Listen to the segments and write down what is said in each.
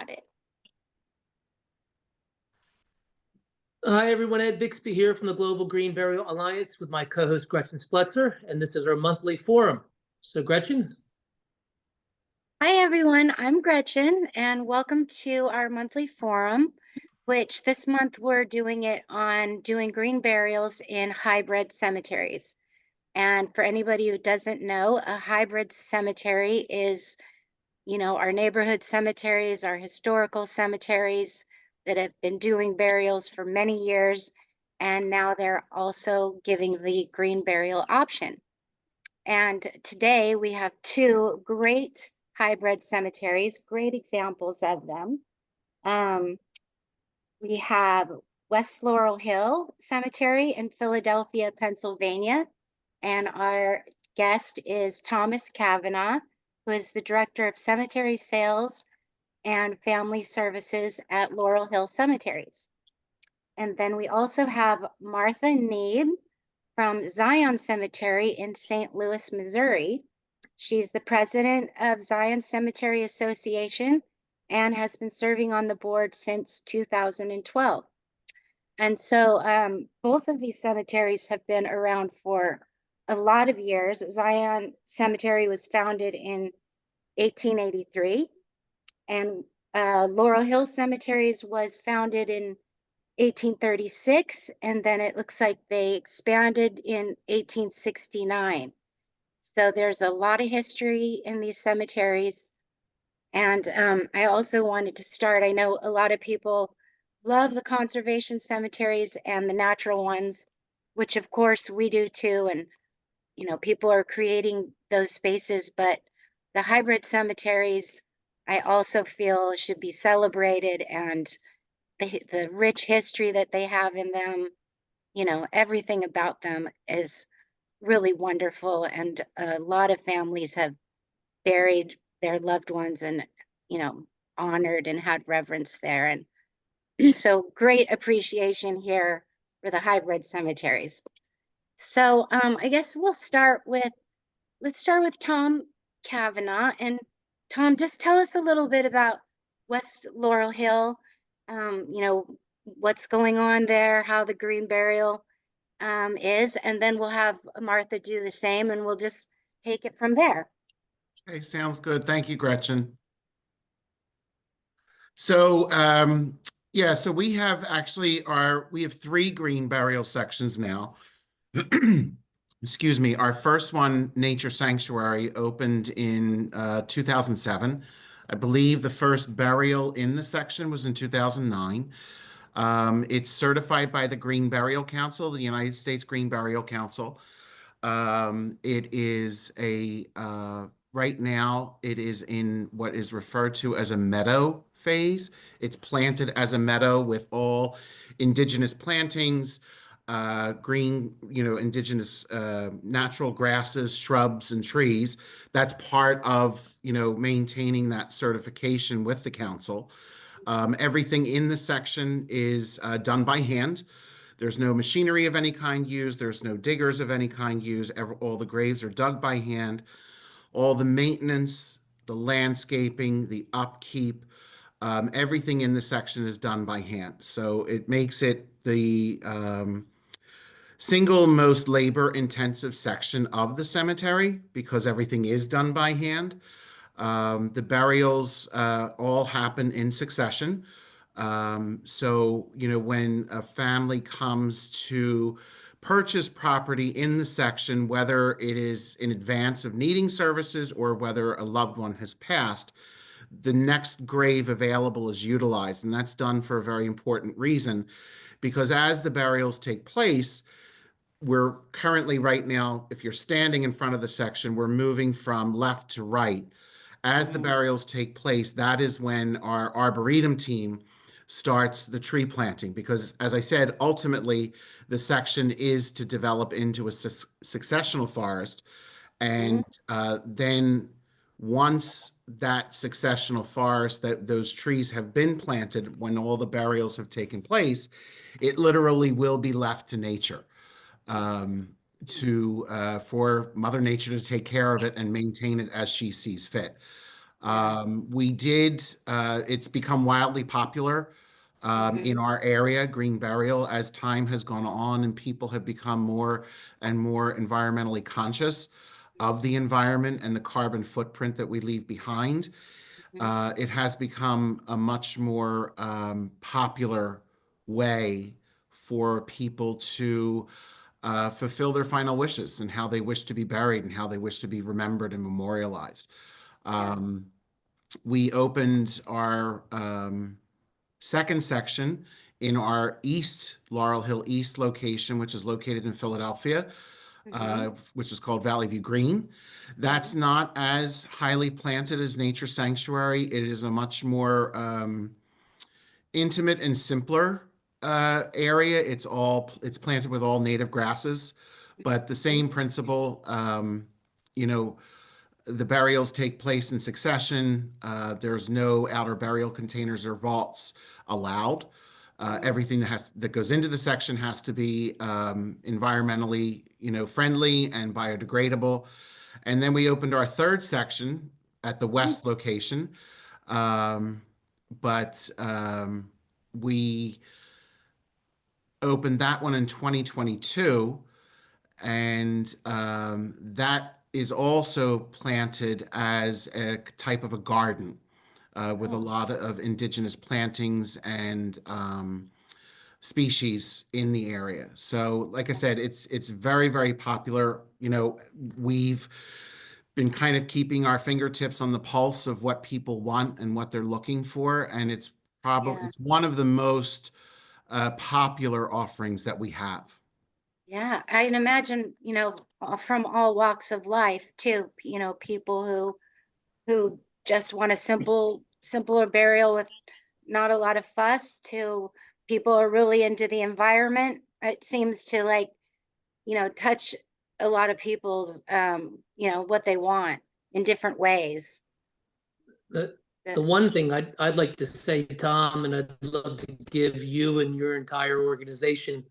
about it. Hi, everyone. Ed Bixby here from the Global Green Burial Alliance with my co-host Gretchen Splutzer, and this is our monthly forum. So, Gretchen. Hi, everyone. I'm Gretchen, and welcome to our monthly forum, which this month we're doing it on doing green burials in hybrid cemeteries. And for anybody who doesn't know, a hybrid cemetery is, our neighborhood cemeteries, our historical cemeteries that have been doing burials for many years. And now they're also giving the green burial option. And today we have two great hybrid cemeteries, great examples of them. We have West Laurel Hill Cemetery in Philadelphia, Pennsylvania. And our guest is Thomas Cavanaugh, who is the Director of Cemetery Sales and Family Services at Laurel Hill Cemeteries. And then we also have Martha Kneib from Zion Cemetery in St. Louis, Missouri. She's the president of Zion Cemetery Association and has been serving on the board since 2012. And so both of these cemeteries have been around for a lot of years. Zion Cemetery was founded in 1883, and Laurel Hill Cemeteries was founded in 1836, and then it looks like they expanded in 1869. So there's a lot of history in these cemeteries. And I also wanted to start, I know a lot of people love the conservation cemeteries and the natural ones, which of course we do too. And, people are creating those spaces, but the hybrid cemeteries, I also feel should be celebrated, and the rich history that they have in them, everything about them is really wonderful. And a lot of families have buried their loved ones and, honored and had reverence there. And so great appreciation here for the hybrid cemeteries. So I guess let's start with Tom Cavanaugh. And Tom, just tell us a little bit about West Laurel Hill, what's going on there, how the green burial is, and then we'll have Martha do the same, and we'll just take it from there. Okay, sounds good. Thank you, Gretchen. So, so we have three green burial sections now. Excuse me. Our first one, Nature Sanctuary, opened in 2007. I believe the first burial in the section was in 2009. It's certified by the Green Burial Council, the United States Green Burial Council. It is right now it is in what is referred to as a meadow phase. It's planted as a meadow with all indigenous plantings, green, indigenous natural grasses, shrubs, and trees. That's part of, maintaining that certification with the council. Everything in the section is done by hand. There's no machinery of any kind used. There's no diggers of any kind used. All the graves are dug by hand. All the maintenance, the landscaping, the upkeep, everything in the section is done by hand. So it makes it the single most labor-intensive section of the cemetery because everything is done by hand. The burials all happen in succession. So, when a family comes to purchase property in the section, whether it is in advance of needing services or whether a loved one has passed, the next grave available is utilized. And that's done for a very important reason, because as the burials take place, we're currently right now, if you're standing in front of the section, we're moving from left to right. As the burials take place, that is when our Arboretum team starts the tree planting, because as I said, ultimately the section is to develop into a successional forest. And then once that successional forest, that those trees have been planted, when all the burials have taken place, it literally will be left to nature, for Mother Nature to take care of it and maintain it as she sees fit. We did, it's become wildly popular in our area, green burial, as time has gone on and people have become more and more environmentally conscious of the environment and the carbon footprint that we leave behind. It has become a much more popular way for people to fulfill their final wishes and how they wish to be buried and how they wish to be remembered and memorialized. We opened our second section in our Laurel Hill East location, which is located in Philadelphia, which is called Valley View Green. That's not as highly planted as Nature Sanctuary. It is a much more intimate and simpler area. It's planted with all native grasses, but the same principle. You know, the burials take place in succession. There's no outer burial containers or vaults allowed. Everything that goes into the section has to be environmentally, friendly and biodegradable. And then we opened our third section at the west location, but we opened that one in 2022, and that is also planted as a type of a garden with a lot of indigenous plantings and species in the area. So, like I said, it's very, very popular. We've been kind of keeping our fingertips on the pulse of what people want and what they're looking for, and it's one of the most popular offerings that we have. Yeah, I can imagine, from all walks of life too, people who just want a simpler burial with not a lot of fuss, to people who are really into the environment. It seems to touch a lot of people's what they want in different ways. The one thing I'd like to say, Tom, and I'd love to give you and your entire organization,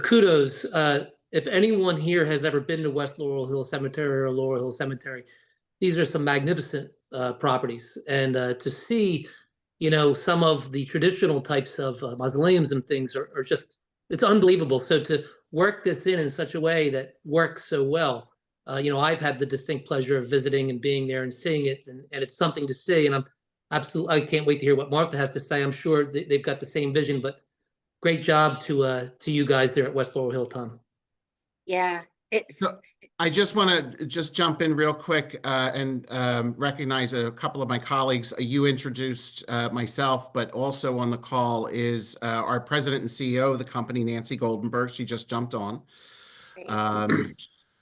kudos. If anyone here has ever been to West Laurel Hill Cemetery or Laurel Hill Cemetery, these are some magnificent properties. And to see, some of the traditional types of mausoleums and things are just, it's unbelievable. So to work this in such a way that works so well, I've had the distinct pleasure of visiting and being there and seeing it, and it's something to see. And I can't wait to hear what Martha has to say. I'm sure they've got the same vision, but great job to you guys there at West Laurel Hill, Tom. Yeah, So I just want to jump in real quick and recognize a couple of my colleagues. You introduced myself, but also on the call is our president and CEO of the company, Nancy Goldenberg. She just jumped on.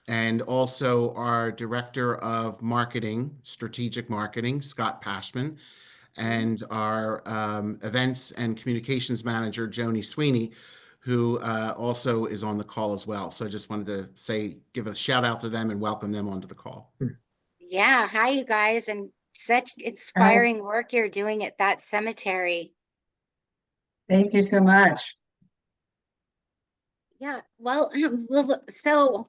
And also our director of marketing, strategic marketing, Scott Pashman, and our events and communications manager, Joni Sweeney, who also is on the call as well. So I just wanted to give a shout out to them and welcome them onto the call. Yeah, hi you guys, and such inspiring work you're doing at that cemetery. Thank you so much. Yeah, well, so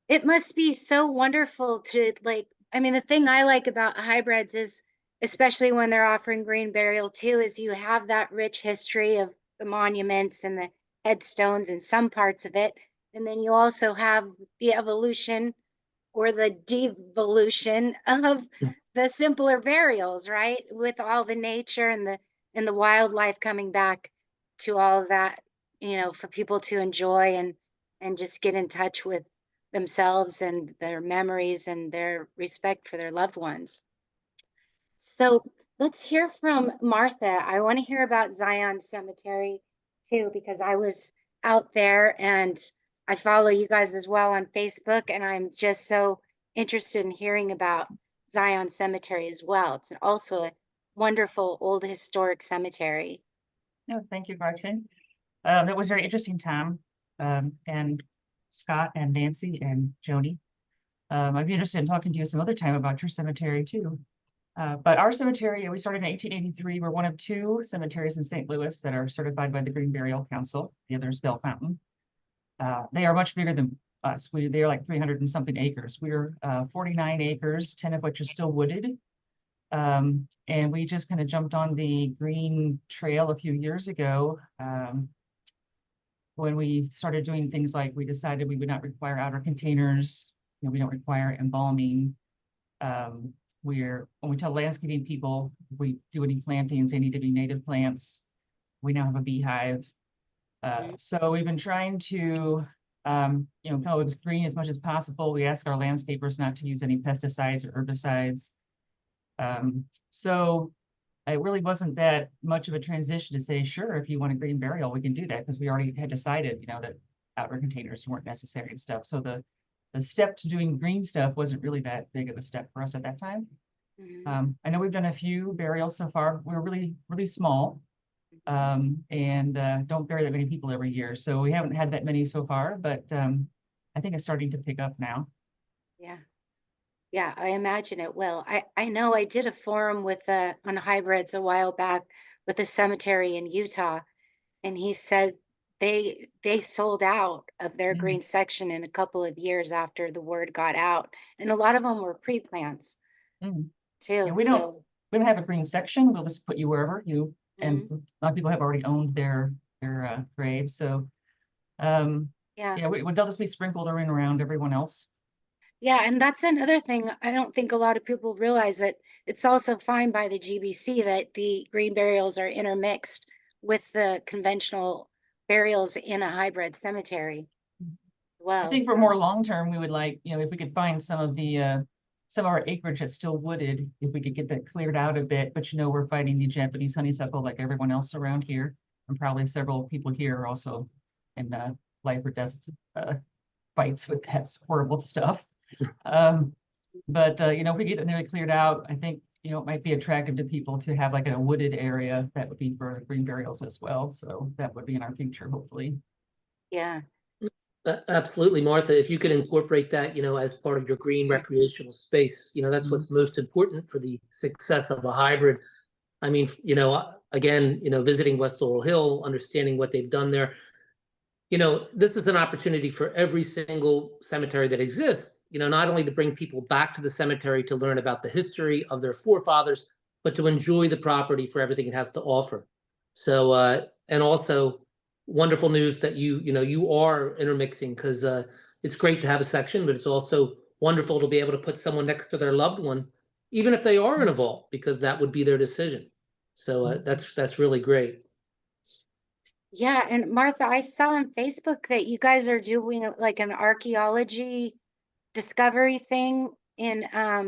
it must be so wonderful to the thing I like about hybrids is, especially when they're offering green burial too, is you have that rich history of the monuments and the headstones in some parts of it. And then you also have the evolution or the devolution of the simpler burials, right? With all the nature and the wildlife coming back to all of that, for people to enjoy and just get in touch with themselves and their memories and their respect for their loved ones. So let's hear from Martha. I want to hear about Zion Cemetery too, because I was out there and I follow you guys as well on Facebook, and I'm just so interested in hearing about Zion Cemetery as well. It's also a wonderful old historic cemetery. No, thank you, Gretchen. It was very interesting, Tom, and Scott and Nancy and Joni. I'd be interested in talking to you some other time about your cemetery too. But our cemetery, we started in 1883. We're one of 2 cemeteries in St. Louis that are certified by the Green Burial Council. The other is Bell Fountain. They are much bigger than us. They're like 300 and something acres. We're 49 acres, 10 of which are still wooded. And we just kind of jumped on the green trail a few years ago. When we started doing things like we decided we would not require outer containers, we don't require embalming. When we tell landscaping people if we do any plantings, they need to be native plants. We now have a beehive. So we've been trying to, kind of green as much as possible. We ask our landscapers not to use any pesticides or herbicides. So it really wasn't that much of a transition to say, sure, if you want a green burial, we can do that, because we already had decided, that outer containers weren't necessary and stuff. So the step to doing green stuff wasn't really that big of a step for us at that time. I know we've done a few burials so far. We're really, really small, and don't bury that many people every year. So we haven't had that many so far, but I think it's starting to pick up now. Yeah. Yeah, I imagine it will. I know I did a forum with on hybrids a while back with a cemetery in Utah, and he said they sold out of their Mm. green section in a couple of years after the word got out, and a lot of them were pre-plants Mm. too. Yeah, we don't have a green section. We'll just put you wherever you, and a lot of people have already owned their graves. So yeah. they'll just be sprinkled around everyone else. Yeah, and that's another thing. I don't think a lot of people realize that it's also fine by the GBC that the green burials are intermixed with the conventional burials in a hybrid cemetery as well. I think for more long term, we would like, if we could find some of our acreage that's still wooded, if we could get that cleared out a bit. But we're fighting the Japanese honeysuckle like everyone else around here, and probably several people here are also in life or death fights with that horrible stuff. But if we get it nearly cleared out, I think it might be attractive to people to have like a wooded area that would be for green burials as well. So that would be in our future, hopefully. Yeah. Absolutely, Martha. If you could incorporate that, as part of your green recreational space, that's what's most important for the success of a hybrid. I mean, again, visiting West Laurel Hill, understanding what they've done there. This is an opportunity for every single cemetery that exists, not only to bring people back to the cemetery to learn about the history of their forefathers, but to enjoy the property for everything it has to offer. So, and also wonderful news that you are intermixing, because it's great to have a section, but it's also wonderful to be able to put someone next to their loved one, even if they are in a vault, because that would be their decision. So that's really great. Yeah, and Martha, I saw on Facebook that you guys are doing like an archaeology discovery thing in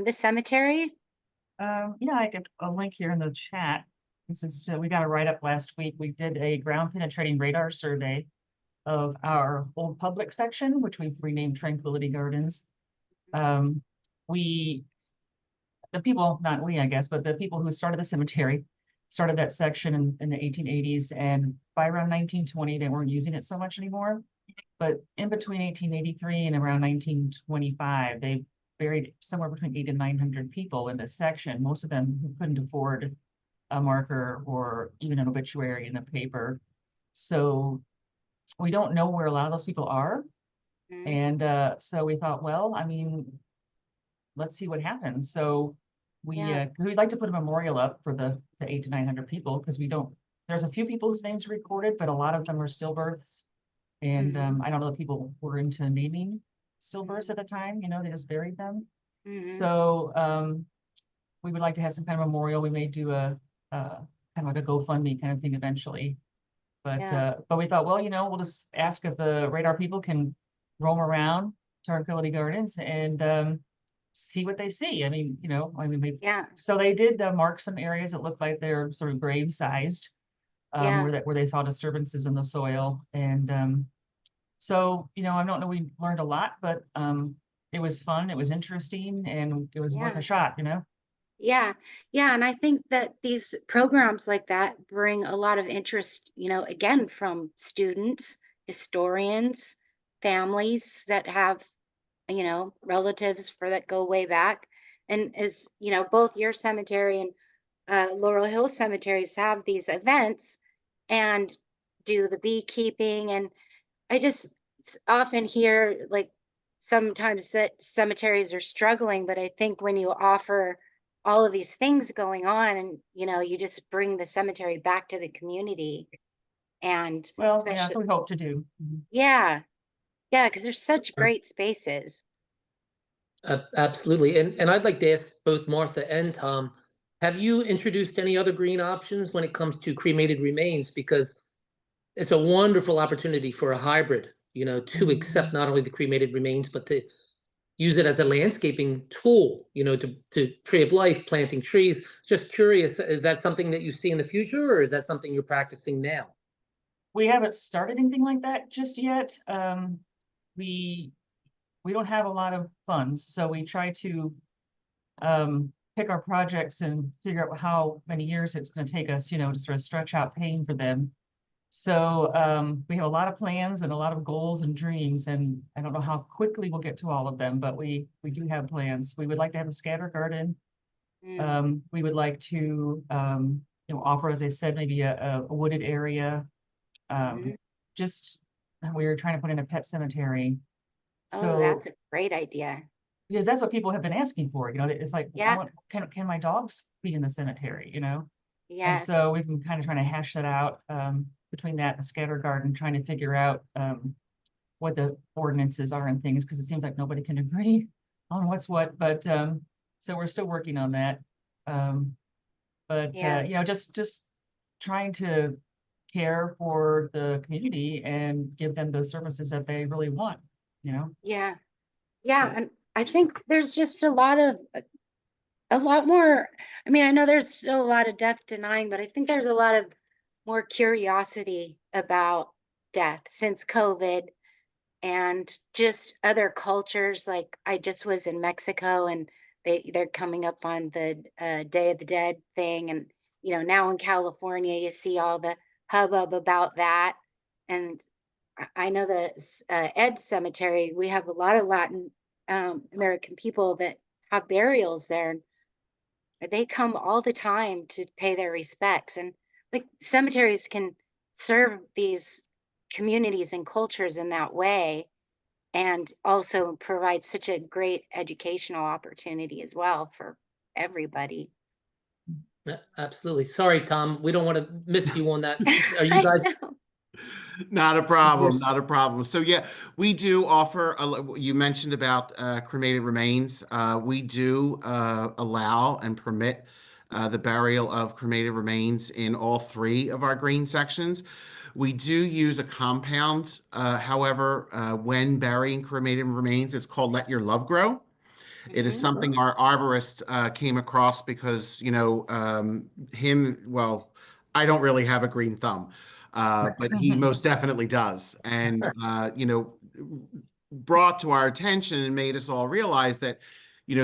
the cemetery. Yeah, I get a link here in the chat. This is we got a write-up last week. We did a ground penetrating radar survey of our old public section, which we've renamed Tranquility Gardens. The people, not we, I guess, but the people who started the cemetery started that section in the 1880s, and by around 1920, they weren't using it so much anymore. But in between 1883 and around 1925, they buried somewhere between 800 and 900 people in this section, most of them who couldn't afford a marker or even an obituary in the paper. So we don't know where a lot of those people are. And so we thought, well, I mean, let's see what happens. So we'd like to put a memorial up for the 800 to 900 people, because there's a few people whose names are recorded, but a lot of them are stillbirths. And I don't know if people were into naming stillbirths at the time, they just buried them. So we would like to have some kind of memorial. We may do a kind of like a GoFundMe kind of thing eventually. But we thought, well, we'll just ask if the radar people can roam around Tranquility Gardens and see what they see. I mean, so they did mark some areas that looked like they're sort of grave sized, where they saw disturbances in the soil. And so, I don't know, we learned a lot, but it was fun, it was interesting, and it was worth a shot, Yeah, yeah, and I think that these programs like that bring a lot of interest, again, from students, historians, families that have, relatives that go way back. And as both your cemetery and Laurel Hill cemeteries have these events and do the beekeeping. And I just often hear like sometimes that cemeteries are struggling, but I think when you offer all of these things going on and, you just bring the cemetery back to the community and Well, yeah, that's especially, what we hope to do. yeah, yeah, because there's such Uh, great spaces. Absolutely. And I'd like to ask both Martha and Tom, have you introduced any other green options when it comes to cremated remains? Because it's a wonderful opportunity for a hybrid, to accept not only the cremated remains, but to use it as a landscaping tool, to tree of life, planting trees. Just curious, is that something that you see in the future, or is that something you're practicing now? We haven't started anything like that just yet. We don't have a lot of funds, so we try to pick our projects and figure out how many years it's going to take us, to sort of stretch out paying for them. So we have a lot of plans and a lot of goals and dreams, and I don't know how quickly we'll get to all of them, but we do have plans. We would like to have a scatter garden. We would like to offer, as I said, maybe a wooded area. Mhm. Just we were trying to put in a pet cemetery. Oh, So that's a great idea. because that's what people have been asking for, it's like, I Yeah, want, can my dogs be in the cemetery, And yes, so we've been kind of trying to hash that out, between that and the scatter garden, trying to figure out, what the ordinances are and things, because it seems like nobody can agree on what's what, but, so we're still working on that. Um, but, yeah, just trying to care for the community and give them the services that they really want, you know? yeah, yeah. And I think there's just a lot more. I mean, I know there's still a lot of death denying, but I think there's a lot of more curiosity about death since COVID and just other cultures. Like I just was in Mexico and they're coming up on the Day of the Dead thing, and now in California you see all the hubbub about that. And I know the Ed Cemetery. We have a lot of Latin American people that have burials there. They come all the time to pay their respects, and like cemeteries can serve these communities and cultures in that way, and also provide such a great educational opportunity as well for everybody. Absolutely. Sorry, Tom, we don't want to miss you on that. Are you I guys? know. Not a problem, Yes. not a problem. So yeah, we do offer, you mentioned about cremated remains. We do allow and permit the burial of cremated remains in all three of our green sections. We do use a compound, however, when burying cremated remains, it's called Let Your Love Grow. It is Mhm. something our arborist came across because, well, I don't really have a green thumb, but he most definitely does. And, brought to our attention and made us all realize that,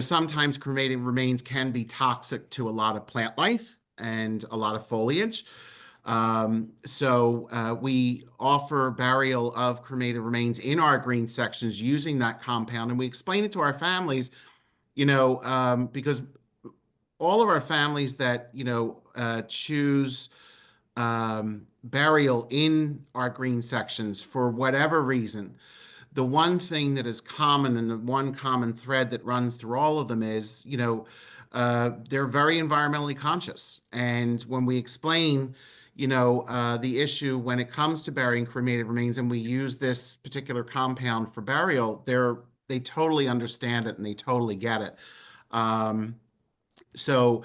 sometimes cremated remains can be toxic to a lot of plant life and a lot of foliage. So we offer burial of cremated remains in our green sections using that compound, and we explain it to our families, because all of our families that, choose burial in our green sections for whatever reason, the one thing that is common and the one common thread that runs through all of them is, they're very environmentally conscious. And when we explain, the issue when it comes to burying cremated remains, and we use this particular compound for burial, they totally understand it and they totally get it. Um, so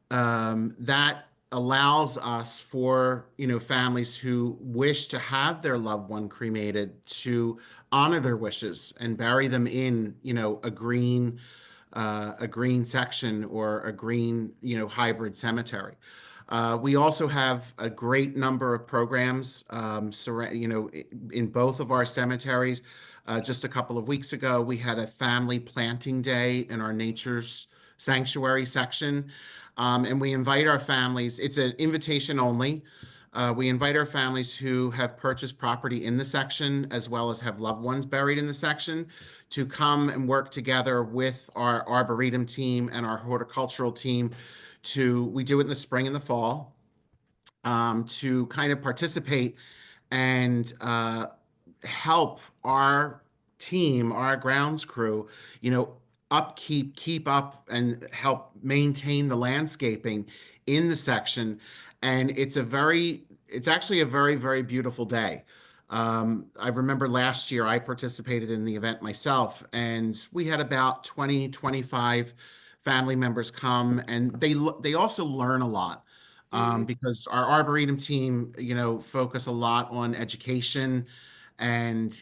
that allows us for, families who wish to have their loved one cremated to honor their wishes and bury them in, a green section or a green, hybrid cemetery. We also have a great number of programs, in both of our cemeteries. Just a couple of weeks ago, we had a family planting day in our nature's sanctuary section. And we invite our families, it's an invitation only. We invite our families who have purchased property in the section as well as have loved ones buried in the section to come and work together with our arboretum team and our horticultural team. We do it in the spring and the fall, to kind of participate and help our team, our grounds crew, keep up and help maintain the landscaping in the section. And it's actually a very, very beautiful day. I remember last year I participated in the event myself, and we had about 20, 25 family members come, and they also learn a lot. Mhm. Because our Arboretum team, focus a lot on education and,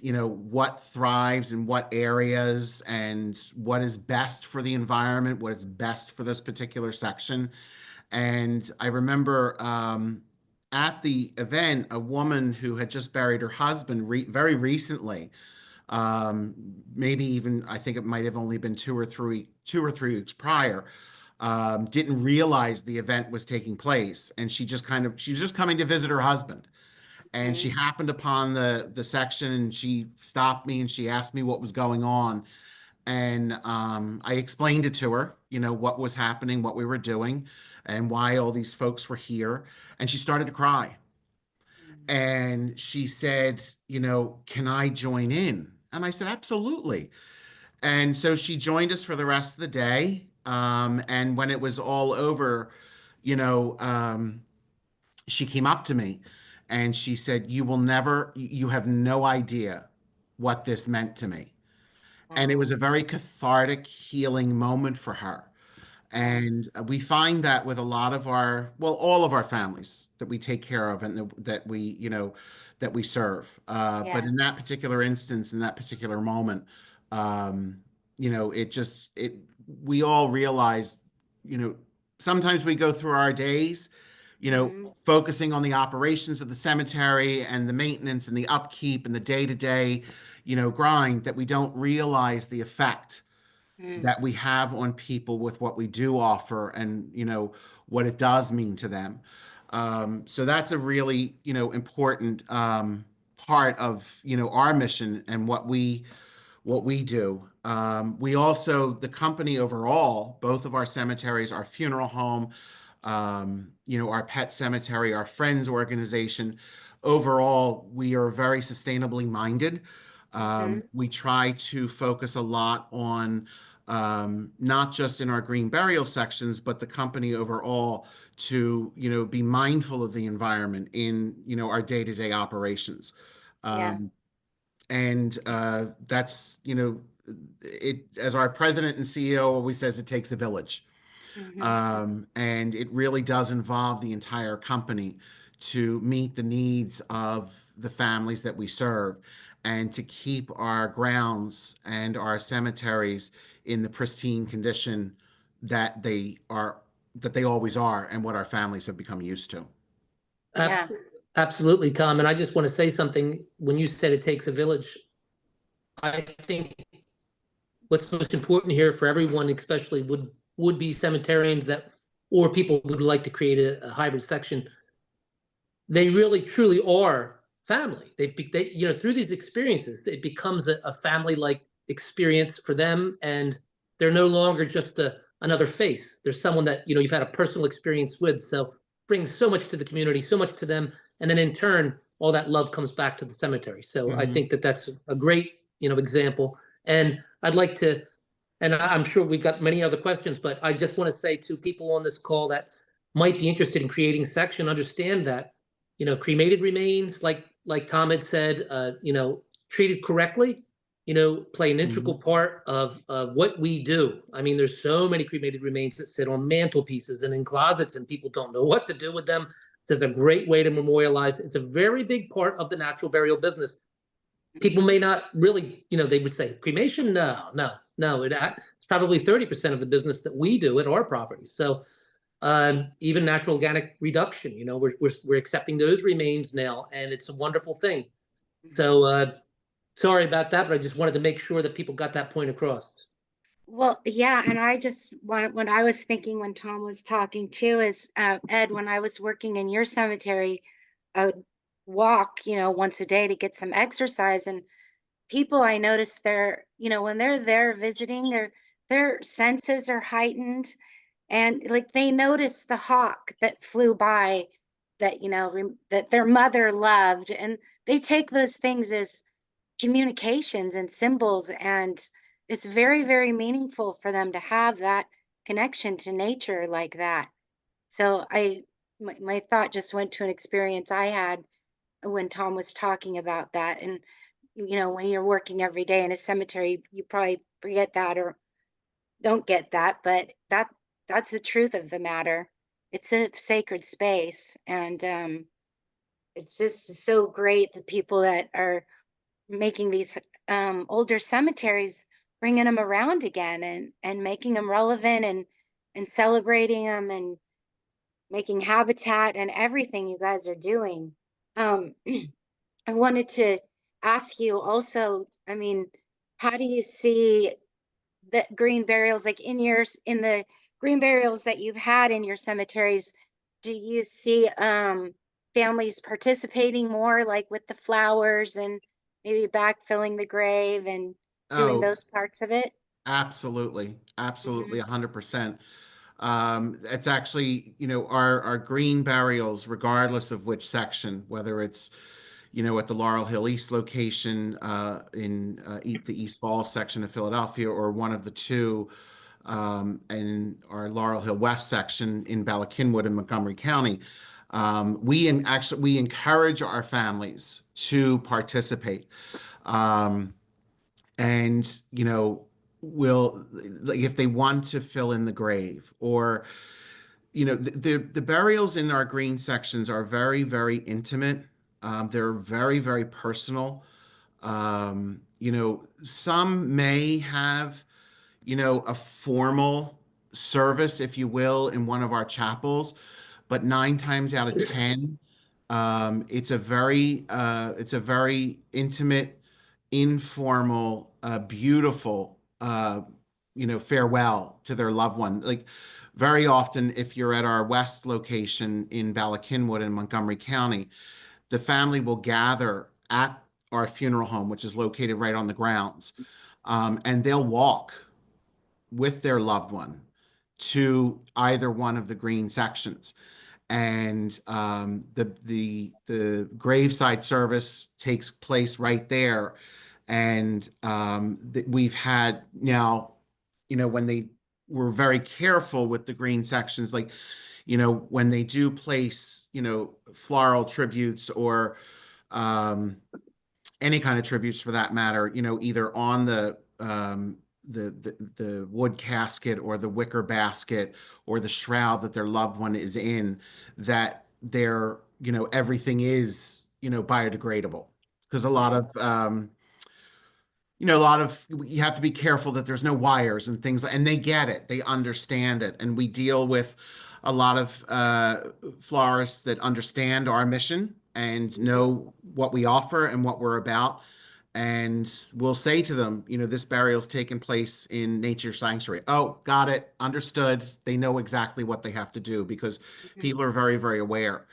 what thrives in what areas and what is best for the environment, what is best for this particular section. And I remember at the event, a woman who had just buried her husband very recently, maybe even I think it might have only been 2 or 3 weeks prior, didn't realize the event was taking place, and she was just coming to visit her husband, and she Mhm. happened upon the section, and she stopped me and she asked me what was going on, and I explained it to her, what was happening, what we were doing, and why all these folks were here, and she started to cry, and she said, can I join in? And I said, absolutely. And so she joined us for the rest of the day. And when it was all over, you know, um, she came up to me and she said, you have no idea what this meant to me. And it was Wow. a very cathartic, healing moment for her. Yeah. And we find that with a lot of all of our families that we take care of and that we serve. But Yeah. in that particular instance, in that particular moment, um, we all realize, you know, sometimes we go through our days, Mhm. focusing on the operations of the cemetery and the maintenance and the upkeep and the day-to-day, grind, that we don't realize the effect Mm. that we have on people with what we do offer, and what it does mean to them. So that's a really important part of our mission and what we do. We also, the company overall, both of our cemeteries, our funeral home, our pet cemetery, our friends organization, overall, we are very sustainably minded. Mhm. We try to focus a lot on not just in our green burial sections, but the company overall to, be mindful of the environment in, our day-to-day operations. Yeah. Um, and that's, as our president and CEO always says, it takes a village. Mhm. And it really does involve the entire company to meet the needs of the families that we serve and to keep our grounds and our cemeteries in the pristine condition that they are, that they always are, and what our families have become used to. Yeah. Abs- Absolutely, Tom. And I just want to say something. When you said it takes a village, I think what's most important here for everyone, especially would be cemeterians that, or people who would like to create a hybrid section, they really truly are family. Through these experiences, it becomes a family like experience for them, and they're no longer just another face. There's someone that you've had a personal experience with. So brings so much to the community, so much to them, and then in turn, all that love comes back to the cemetery. So I Mhm. think that that's a great example. And I'd like to, and I'm sure we've got many other questions, but I just want to say to people on this call that might be interested in creating section, understand that cremated remains, like Tom had said, treated correctly, play an integral Mhm. part of what we do. I mean, there's so many cremated remains that sit on mantelpieces and in closets, and people don't know what to do with them. It's a great way to memorialize. It's a very big part of the natural burial business. People Mhm. may not really, they would say cremation. No, no, no. It's probably 30% of the business that we do at our properties. So even natural organic reduction, we're accepting those remains now, and it's a wonderful thing. Mhm. So sorry about that, but I just wanted to make sure that people got that point across. Well, yeah, and I just when I was thinking when Tom was talking too is Ed, when I was working in your cemetery, I would walk, once a day to get some exercise, and people I noticed when they're there visiting, their senses are heightened, and like they notice the hawk that flew by that that their mother loved, and they take those things as communications and symbols, and it's very, very meaningful for them to have that connection to nature like that. So my thought just went to an experience I had when Tom was talking about that. And when you're working every day in a cemetery, you probably forget that or don't get that, but that's the truth of the matter. It's a sacred space, and it's just so great the people that are making these older cemeteries, bringing them around again, and making them relevant, and celebrating them, and making habitat and everything you guys are doing. um I wanted to ask you also, I mean, how do you see the green burials, like in the green burials that you've had in your cemeteries? Do you see families participating more, like with the flowers and maybe backfilling the grave and doing Oh, those parts of it? absolutely, Hmm. absolutely, 100%. It's actually, our green burials, regardless of which section, whether it's, at the Laurel Hill East location, in the East Falls section of Philadelphia, or one of the two, in our Laurel Hill West section in Bala Cynwyd in Montgomery County. We encourage our families to participate. Um, and will, like, if they want to fill in the grave, or the burials in our green sections are very, very intimate. They're very, very personal. Some may have a formal service, if you will, in one of our chapels, but 9 times out of 10, it's a very intimate, informal, beautiful, farewell to their loved one. Like, very often, if you're at our west location in Bala Cynwyd in Montgomery County, the family will gather at our funeral home, which is located right on the grounds, and they'll walk with their loved one to either one of the green sections. And the graveside service takes place right there. And we've had now, when they were very careful with the green sections, like, when they do place, floral tributes, or um, any kind of tributes for that matter, either on the wood casket, or the wicker basket, or the shroud that their loved one is in, that everything is, biodegradable. Because a lot of you have to be careful that there's no wires and things, and they get it, they understand it, and we deal with a lot of florists that understand our mission and know what we offer and what we're about. And we'll say to them, this burial's taken place in nature sanctuary. Oh, got it, understood. They know exactly what they have to do, because Hmm. people are very, very aware.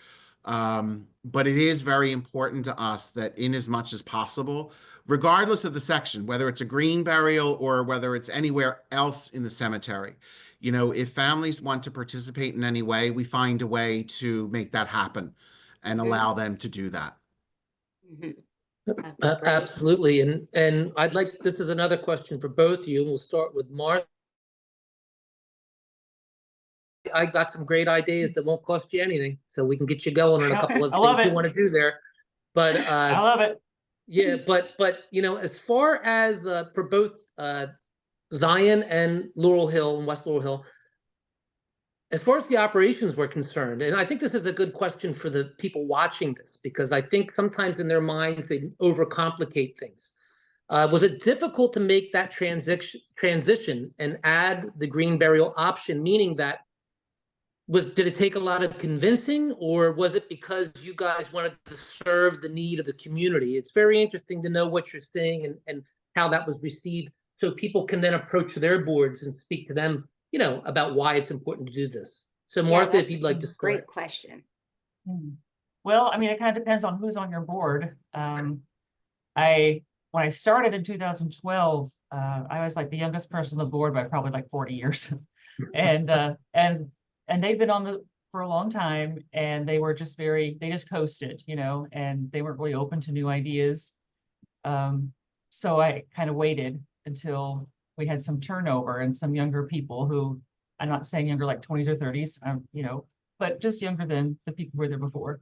But it is very important to us that, in as much as possible, regardless of the section, whether it's a green burial or whether it's anywhere else in the cemetery, if families want to participate in any way, we find a way to make that happen and Hmm. allow them to do that. Hmm. That's great. Absolutely. And this is another question for both of you, and we'll start with Martha. I got some great ideas that won't cost you anything, so we can get you going on a couple of I love things you it. want to do there. But I love it. yeah, but as far as for both Zion and Laurel Hill and West Laurel Hill, as far as the operations were concerned, and I think this is a good question for the people watching this, because I think sometimes in their minds they overcomplicate things. Was it difficult to make that transition and add the green burial option? Meaning that, did it take a lot of convincing, or was it because you guys wanted to serve the need of the community? It's very interesting to know what you're saying, and how that was received, so people can then approach their boards and speak to them, about why it's important to do this. So Yeah, Martha, if that's a you'd like to great start. question. Well, I mean, it kind of depends on who's on your board. I When I started in 2012, I was like the youngest person on the board by probably like 40 years. and they've been on the for a long time, and they were just they just coasted, and they weren't really open to new ideas. So I kind of waited until we had some turnover and some younger people who, I'm not saying younger like 20s or 30s, you know, but just younger than the people who were there before,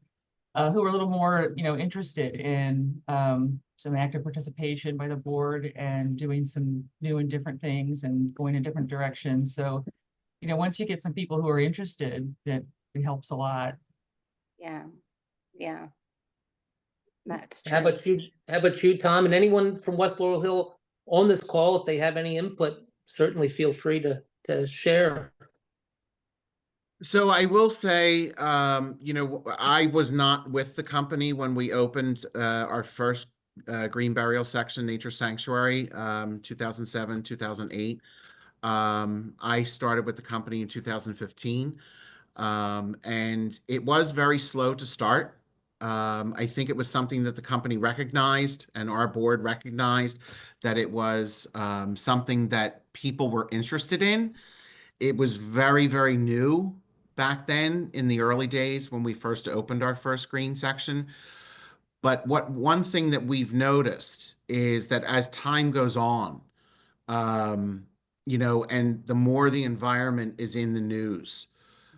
who were a little more, you know, interested in some active participation by the board and doing some new and different things and going in different directions. So, you know, once you get some people who are interested, that it helps a lot. Yeah, yeah, that's How true. about you, Tom, and anyone from West Laurel Hill on this call, if they have any input, certainly feel free to share. So I will say, you know, I was not with the company when we opened our first green burial section, Nature Sanctuary, 2007, 2008. I started with the company in 2015, and it was very slow to start. I think it was something that the company recognized and our board recognized that it was something that people were interested in. It was very, very new back then in the early days when we first opened our first green section. But one thing that we've noticed is that as time goes on, um, you know, and the more the environment is in the news,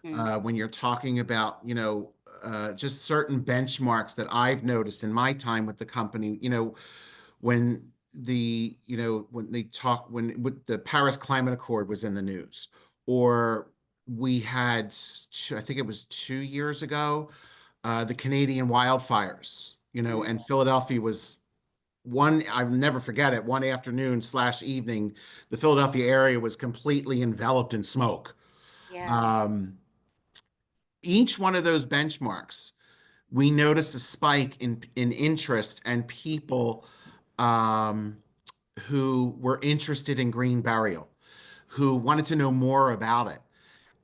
Mhm. when you're talking about, you know, just certain benchmarks that I've noticed in my time with the company, you know, when you know, when they talk, when with the Paris Climate Accord was in the news, or we had, I think it was 2 years ago, the Canadian wildfires, you know, Mhm. and Philadelphia was one, I'll never forget it, one afternoon / evening, the Philadelphia area was completely enveloped in smoke. Yeah, Um, each one of those benchmarks, we noticed a spike in interest and people um, who were interested in green burial, who wanted to know more about it.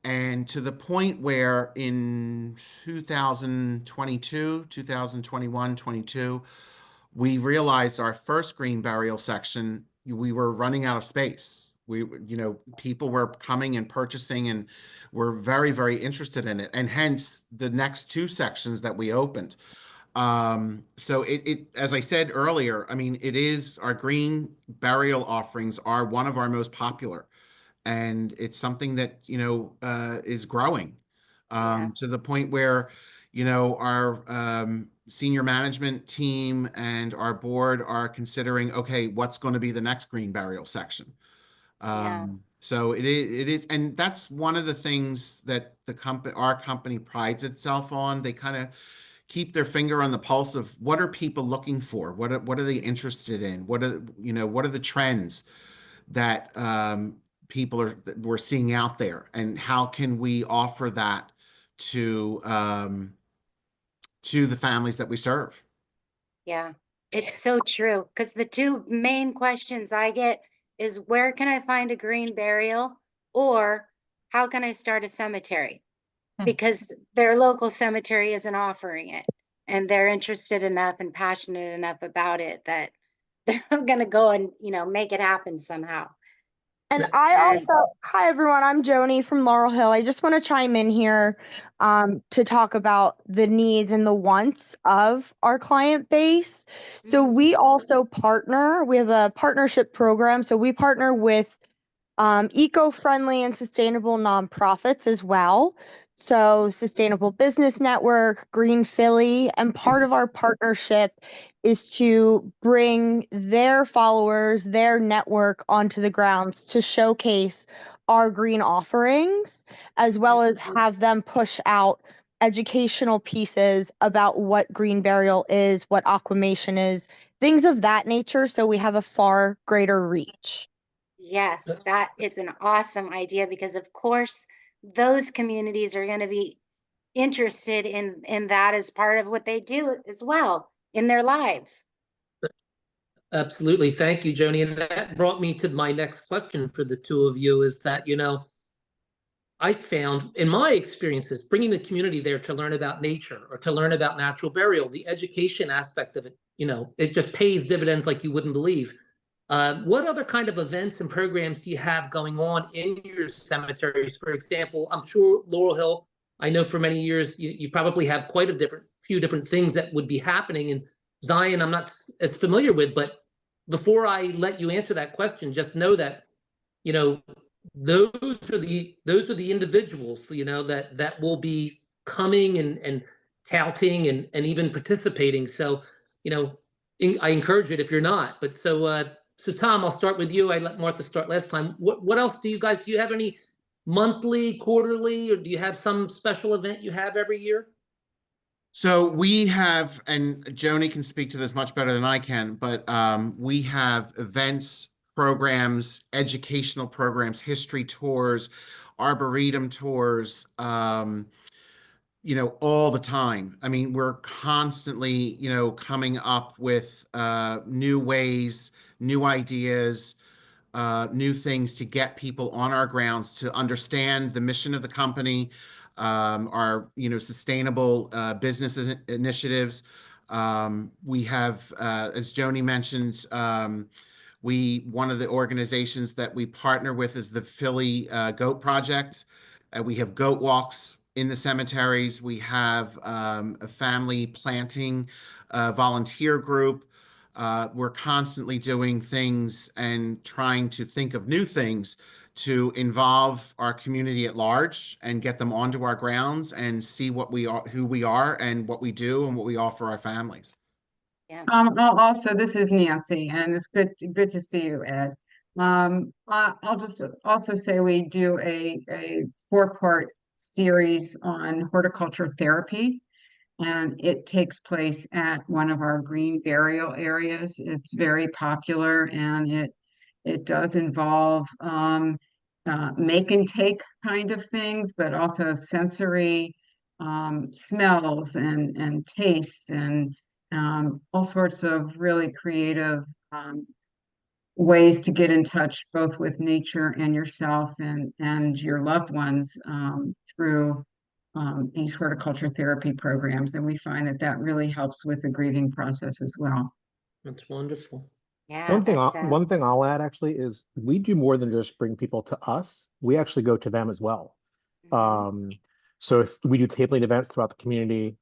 And to the point where in 2022, 2021, 22, we realized our first green burial section, we were running out of space. We, you know, people were coming and purchasing and were very, very interested in it. And hence the next two sections that we opened. So as I said earlier, I mean, it is our green burial offerings are one of our most popular, and it's something that, you know, is growing, yeah, to the point where, you know, our senior management team and our board are considering, okay, what's going to be the next green burial section? yeah, So it is, and that's one of the things that our company prides itself on. They kind of keep their finger on the pulse of what are people looking for? What are they interested in? You know, what are the trends that that we're seeing out there, and how can we offer that to the families that we serve? yeah. It's so true. Because the two main questions I get is where can I find a green burial, or how can I start a cemetery? Hmm. Because their local cemetery isn't offering it. And they're interested enough and passionate enough about it that they're going to go and, you know, make it happen somehow. And I And also, hi everyone, I'm Joni from Laurel Hill. I just want to chime in here to talk about the needs and the wants of our client base. So Mhm. we also partner, we have a partnership program. So we partner with eco-friendly and sustainable nonprofits as well. So Sustainable Business Network, Green Philly, and part of our partnership is to bring their followers, their network onto the grounds to showcase our green offerings, as well as have them push out educational pieces about what green burial is, what aquamation is, things of that nature. So we have a far greater reach. Yes, that is an awesome idea because of course those communities are going to be interested in that as part of what they do as well in their lives. Absolutely. Thank you, Joni. And that brought me to my next question for the two of you is that, you know, I found in my experiences, bringing the community there to learn about nature or to learn about natural burial, the education aspect of it, you know, it just pays dividends like you wouldn't believe. What other kind of events and programs do you have going on in your cemeteries? For example, I'm sure Laurel Hill, I know for many years you probably have quite a few different things that would be happening. And Zion, I'm not as familiar with, but before I let you answer that question, just know that, you know, those are the individuals, you know, that will be coming and touting and even participating. So, you know, I encourage it if you're not. But so Tom, I'll start with you. I let Martha start last time. What else do you have any monthly, quarterly, or do you have some special event you have every year? So we have, and Joni can speak to this much better than I can, but we have events, programs, educational programs, history tours, arboretum tours, you know, all the time. I mean, we're constantly, you know, coming up with new ways, new ideas, new things to get people on our grounds to understand the mission of the company, our, you know, sustainable business initiatives. We have, as Joni mentioned, one of the organizations that we partner with is the Philly Goat Project. We have goat walks in the cemeteries. We have a family planting volunteer group. We're constantly doing things and trying to think of new things to involve our community at large and get them onto our grounds and see what we are, who we are, and what we do and what we offer our families. Yeah. Also, this is Nancy, and it's good to see you, Ed. I'll just also say we do a 4-part series on horticulture therapy, and it takes place at one of our green burial areas. It's very popular, and it does involve make and take kind of things, but also sensory smells and tastes and all sorts of really creative ways to get in touch both with nature and yourself and your loved ones through these horticulture therapy programs. And we find that that really helps with the grieving process as well. That's wonderful. Yeah, One thing I'll add actually is we do more than just bring people to us. We actually go to them as well. Mhm. So if we do tabling events throughout the community,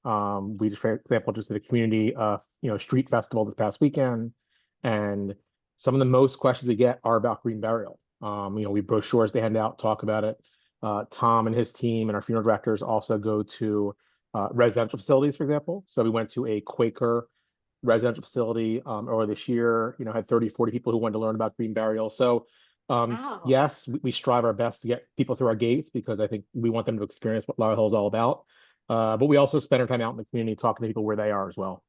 we just, for example, just did a community, street festival this past weekend, and some of the most questions we get are about green burial. We brochures they hand out, talk about it. Tom and his team and our funeral directors also go to residential facilities, for example. So we went to a Quaker residential facility earlier this year, had 30, 40 people who wanted to learn about green burial. So Wow. yes, we strive our best to get people through our gates because I think we want them to experience what Laurel Hill is all about. But we also spend our time out in the community talking to people where they are as well.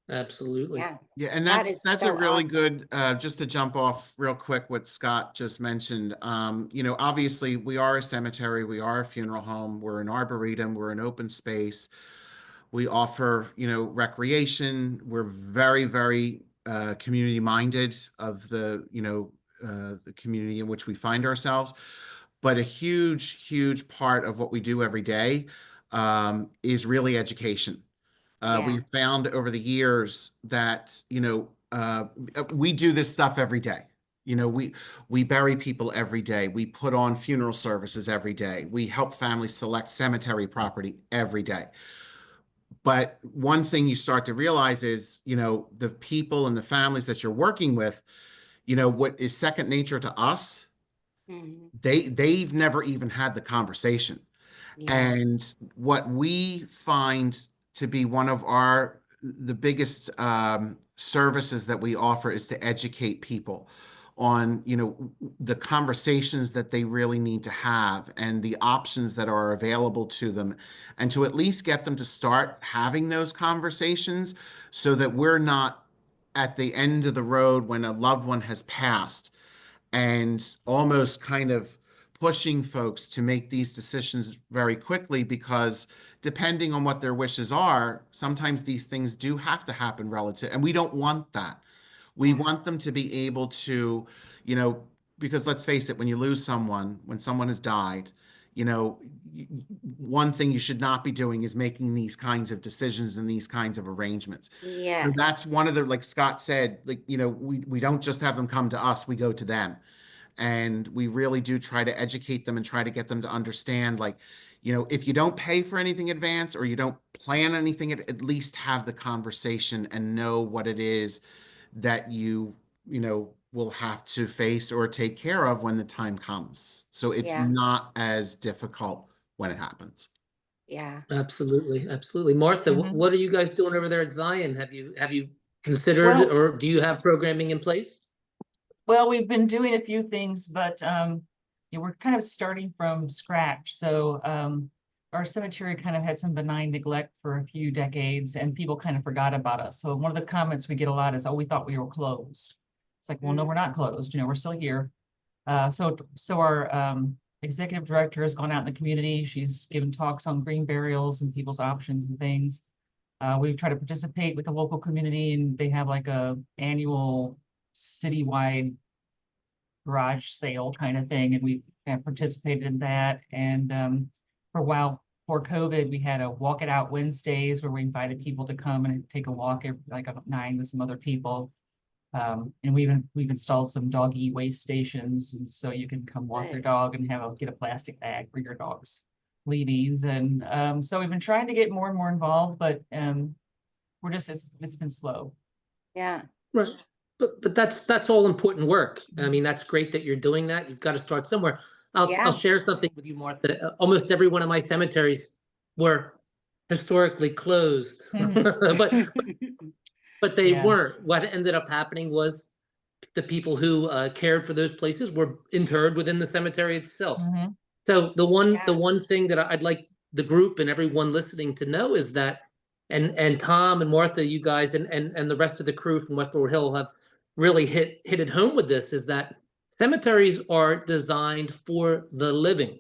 Absolutely. Yeah. Yeah, and That that's is a so really awesome. good, just to jump off real quick what Scott just mentioned. Obviously we are a cemetery, we are a funeral home, we're an arboretum, we're an open space. We offer, recreation. We're very, very community minded of the community in which we find ourselves. But a huge, huge part of what we do every day is really education. Yeah. We've found over the years that, we do this stuff every day. We bury people every day. We put on funeral services every day. We help families select cemetery property every day. But one thing you start to realize is, the people and the families that you're working with, what is second nature to us, Mhm. they've never even had the conversation. Yeah. And what we find to be one of the biggest services that we offer is to educate people on, the conversations that they really need to have and the options that are available to them, and to at least get them to start having those conversations so that we're not at the end of the road when a loved one has passed and almost kind of pushing folks to make these decisions very quickly, because depending on what their wishes are, sometimes these things do have to happen relative, and we don't want that. We Yeah. want them to be able to, because let's face it, when you lose someone, when someone has died, one thing you should not be doing is making these kinds of decisions and these kinds of arrangements. So Yes. that's one of the, like Scott said, we don't just have them come to us, we go to them. And we really do try to educate them and try to get them to understand, like, you know, if you don't pay for anything in advance or you don't plan anything, at least have the conversation and know what it is that you know, will have to face or take care of when the time comes. So it's Yeah. not as difficult when it happens. Yeah. Absolutely, absolutely. Martha, Mhm. what are you guys doing over there at Zion? Have you considered Well- or do you have programming in place? Well, we've been doing a few things, but yeah, we're kind of starting from scratch. So our cemetery kind of had some benign neglect for a few decades, and people kind of forgot about us. So one of the comments we get a lot is, "Oh, we thought we were closed." It's like, well, no, we're not closed. You know, we're still here. So our executive director has gone out in the community. She's given talks on green burials and people's options and things. We've tried to participate with the local community, and they have like a annual citywide garage sale kind of thing, and we have participated in that. And for a while, before COVID, we had a Walk It Out Wednesdays where we invited people to come and take a walk at like 9 with some other people. And we've installed some dog e-waste stations, and so you can come walk your Good. dog and get a plastic bag for your dog's leavings. And so we've been trying to get more and more involved, but it's been slow. Yeah. Right. But that's all important work. I mean, that's great that you're doing that. You've got to start somewhere. Yeah. I'll share something with you, Martha. Almost every one of my cemeteries were historically closed, but they Yeah. weren't. What ended up happening was the people who cared for those places were interred within the cemetery itself. Mhm. So the Yeah. one thing that I'd like the group and everyone listening to know is that, and Tom and Martha, you guys and the rest of the crew from West Laurel Hill have really hit it home with this, is that cemeteries are designed for the living.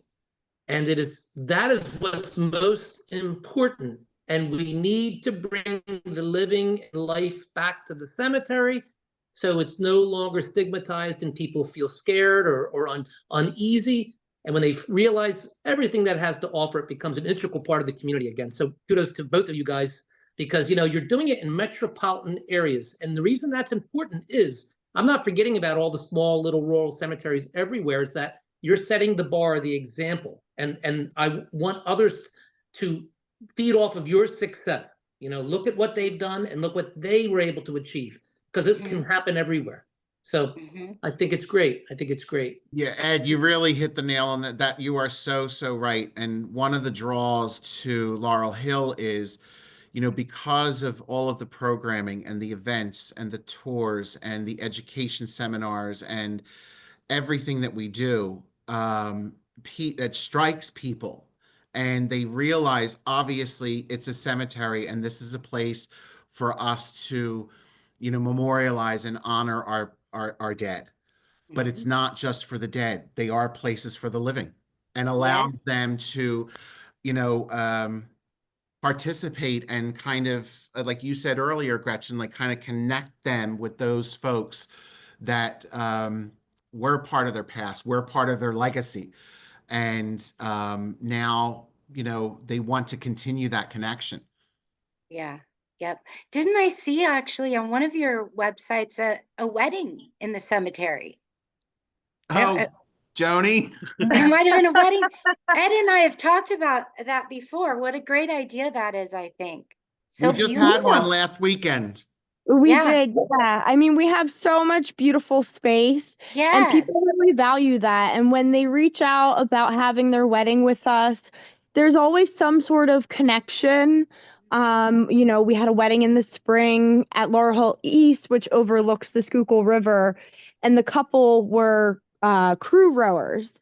And that is what's most important. And we need to bring the living life back to the cemetery so it's no longer stigmatized and people feel scared or uneasy. And when they realize everything that has to offer, it becomes an integral part of the community again. So kudos to both of you guys, because you're doing it in metropolitan areas. And the reason that's important is I'm not forgetting about all the small little rural cemeteries everywhere, is that you're setting the bar, the example. And I want others to feed off of your success. Look at what they've done and look what they were able to achieve, because it can happen everywhere. So I think it's great. I think it's great. Yeah, Ed, you really hit the nail on that you are so right. And one of the draws to Laurel Hill is, because of all of the programming and the events and the tours and the education seminars and everything that we do, that strikes people, and they realize obviously it's a cemetery and this is a place for us to, memorialize and honor our dead. But it's not just for the dead. They are places for the living, and allows them to, you know, participate and kind of, like you said earlier, Gretchen, like kind of connect them with those folks that were part of their past, were part of their legacy. And now, they want to continue that connection. Yeah. Yep. Didn't I see actually on one of your websites a wedding in the cemetery? Oh, Joni. It might have been a wedding. Ed and I have talked about that before. What a great idea that is, I think. So We just had one beautiful. last weekend. We Yeah. did, yeah. I mean, we have so much beautiful space, and Yes. people really value that. And when they reach out about having their wedding with us, there's always some sort of connection. We had a wedding in the spring at Laurel Hill East, which overlooks the Schuylkill River, and the couple were crew rowers.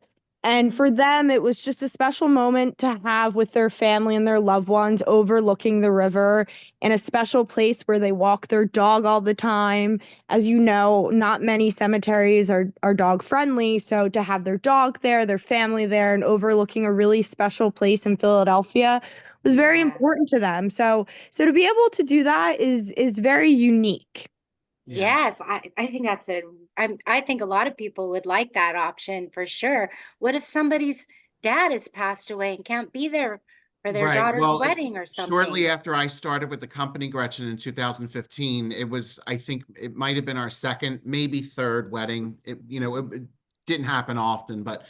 And for them, it was just a special moment to have with their family and their loved ones overlooking the river in a special place where they walk their dog all the time. As you know, not many cemeteries are dog friendly. So to have their dog there, their family there, and overlooking a really special place in Philadelphia was very important to them. So to be able to do that is very unique. Yeah. Yes, I think that's I think a lot of people would like that option for sure. What if somebody's dad has passed away and can't be there for their Right. daughter's Well, wedding or shortly something? after I started with the company, Gretchen, in 2015, I think it might have been our second, maybe third wedding. It didn't happen often, but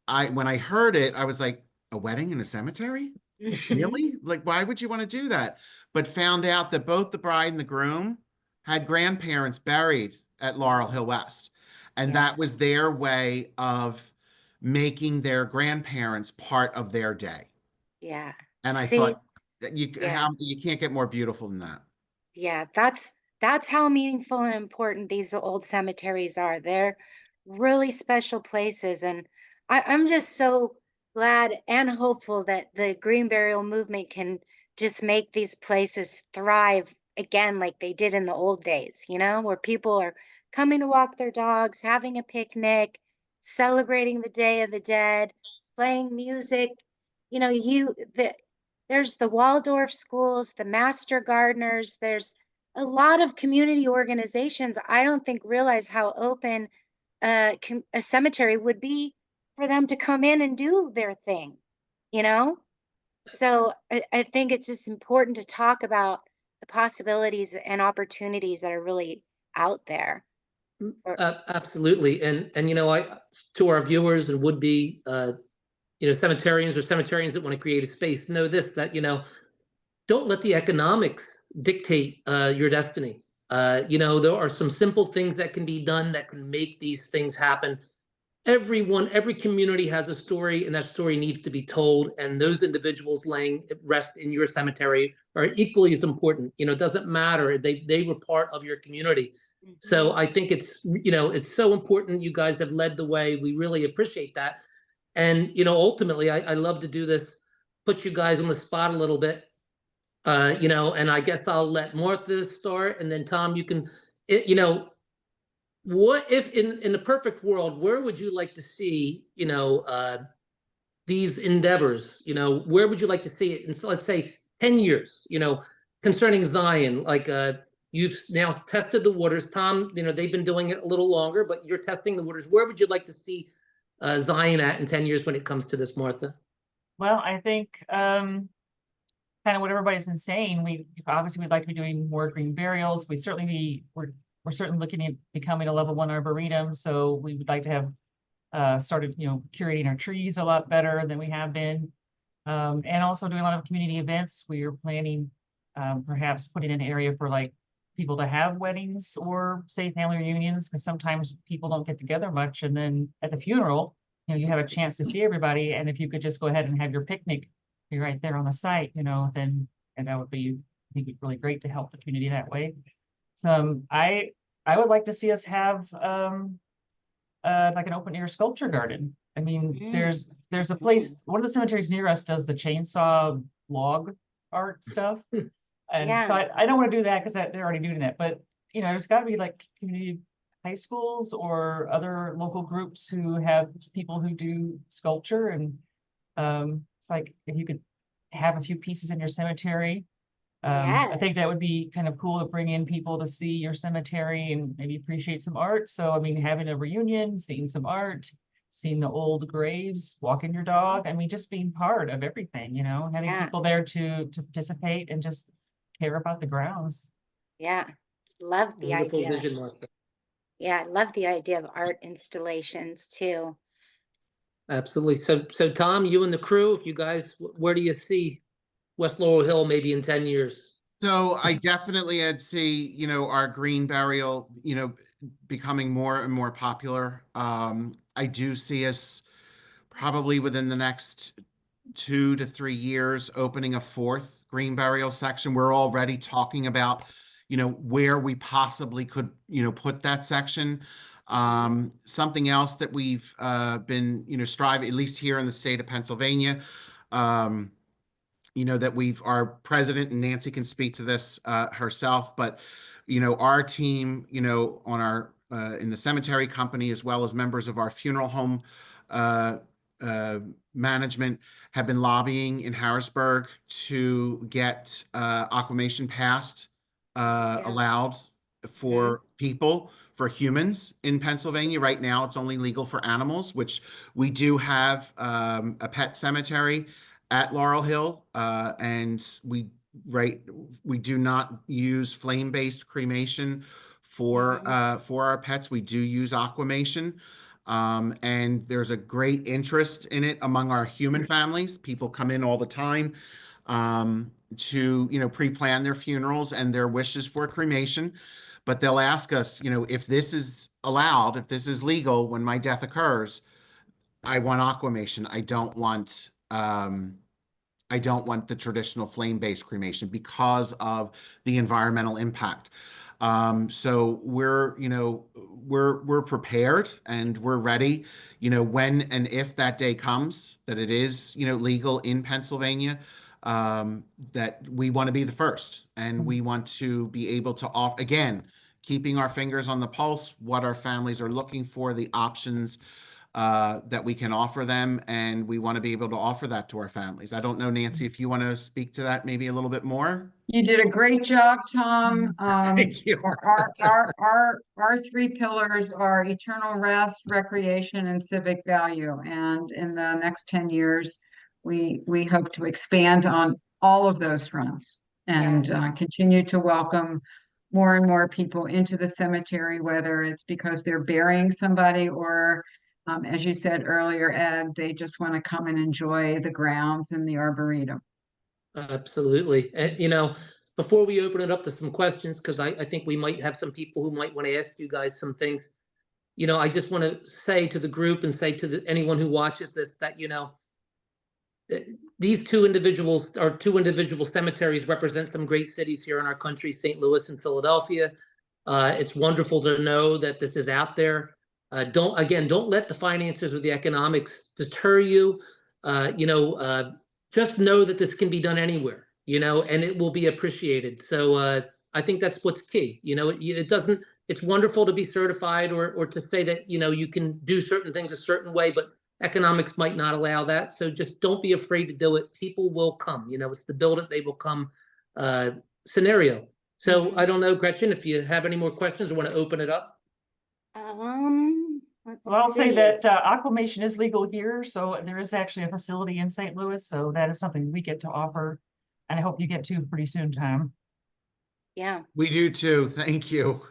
when I heard it, I was like, a wedding in a cemetery? Mhm. Really? Like, why would you want to do that? But found out that both the bride and the groom had grandparents buried at Laurel Hill West. And Yeah. that was their way of making their grandparents part of their day. Yeah. And I See, thought that yeah. you can't get more beautiful than that. Yeah, that's how meaningful and important these old cemeteries are. They're really special places, and I'm just so glad and hopeful that the green burial movement can just make these places thrive again like they did in the old days, where people are coming to walk their dogs, having a picnic, celebrating the Day of the Dead, playing music. There's the Waldorf schools, the Master Gardeners. There's a lot of community organizations I don't think realize how open a cemetery would be for them to come in and do their thing, you know? So I think it's just important to talk about the possibilities and opportunities that are really out there. Absolutely. And to our viewers and would be cemeterians or cemeterians that want to create a space, know this, that don't let the economics dictate your destiny. There are some simple things that can be done that can make these things happen. Every community has a story, and that story needs to be told. And those individuals laying at rest in your cemetery are equally as important. It doesn't matter. They were part of your community. So Mhm. I think it's so important. You guys have led the way. We really appreciate that. And ultimately, I love to do this, put you guys on the spot a little bit. And I guess I'll let Martha start, and then Tom, you can, what if in the perfect world, where would you like to see, these endeavors? Where would you like to see it? And so let's say 10 years, concerning Zion, like you've now tested the waters. Tom, they've been doing it a little longer, but you're testing the waters. Where would you like to see Zion at in 10 years when it comes to this, Martha? Well, I think kind of what everybody's been saying. We'd like to be doing more green burials. We're certainly looking at becoming a level 1 arboretum. So we would like to have started, curating our trees a lot better than we have been. And also doing a lot of community events. We are planning perhaps putting in an area for like people to have weddings or say family reunions, because sometimes people don't get together much. And then at the funeral, you have a chance to see everybody. And if you could just go ahead and have your picnic be right there on the site, then and that would be, I think, really great to help the community that way. So I would like to see us have like an open air sculpture garden. I mean, Mm. there's a place, one of the cemeteries near us does the chainsaw log art stuff. And so Yeah. I don't want to do that because they're already doing that. But there's got to be like community high schools or other local groups who have people who do sculpture. And it's like if you could have a few pieces in your cemetery. I think that Yes. would be kind of cool to bring in people to see your cemetery and maybe appreciate some art. So, I mean, having a reunion, seeing some art, seeing the old graves, walking your dog. I mean, just being part of everything, having Yeah. people there to participate and just care about the grounds. Yeah. Love the Wonderful idea. vision, Martha. Yeah, I love the idea of art installations too. Absolutely. So Tom, you and the crew, if you guys, where do you see West Laurel Hill maybe in 10 years? So I definitely had see, our green burial, becoming more and more popular. I do see us probably within the next 2 to 3 years opening a 4th green burial section. We're already talking about, where we possibly could, put that section. Something else that we've been, striving, at least here in the state of Pennsylvania, that our president, and Nancy can speak to this herself, but our team, on our in the cemetery company, as well as members of our funeral home uh, management, have been lobbying in Harrisburg to get aquamation passed, Yeah. allowed for people, for humans in Pennsylvania. Right now, it's only legal for animals, which we do have a pet cemetery at Laurel Hill, and we do not use flame-based cremation for our pets. We do use aquamation. And there's a great interest in it among our human families. People come in all the time to, pre-plan their funerals and their wishes for cremation. But they'll ask us, if this is allowed, if this is legal when my death occurs, I want aquamation. I don't want the traditional flame-based cremation because of the environmental impact. So we're prepared and we're ready, when and if that day comes, that it is, legal in Pennsylvania, that we want to be the first, and we want to be able to offer, again, keeping our fingers on the pulse, what our families are looking for, the options that we can offer them, and we want to be able to offer that to our families. I don't know, Nancy, if you want to speak to that maybe a little bit more. You did a great job, Tom. Thank you. Our three pillars are eternal rest, recreation, and civic value. And in the next 10 years, we hope to expand on all of those fronts and continue to welcome more and more people into the cemetery, whether it's because they're burying somebody or, as you said earlier, Ed, they just want to come and enjoy the grounds and the arboretum. Absolutely. And, before we open it up to some questions, because I think we might have some people who might want to ask you guys some things, I just want to say to the group and say to anyone who watches this that, these two individual cemeteries represent some great cities here in our country, St. Louis and Philadelphia. It's wonderful to know that this is out there. Don't let the finances or the economics deter you. Just know that this can be done anywhere, and it will be appreciated. So I think that's what's key. It's wonderful to be certified or to say that, you can do certain things a certain way, but economics might not allow that. So just don't be afraid to do it. People will come, it's the build it, they will come scenario. So I don't know, Gretchen, if you have any more questions or want to open it up. Well, I'll say that aquamation is legal here, so there is actually a facility in St. Louis, so that is something we get to offer, and I hope you get to pretty soon, Tom. Yeah. We do too. Thank you.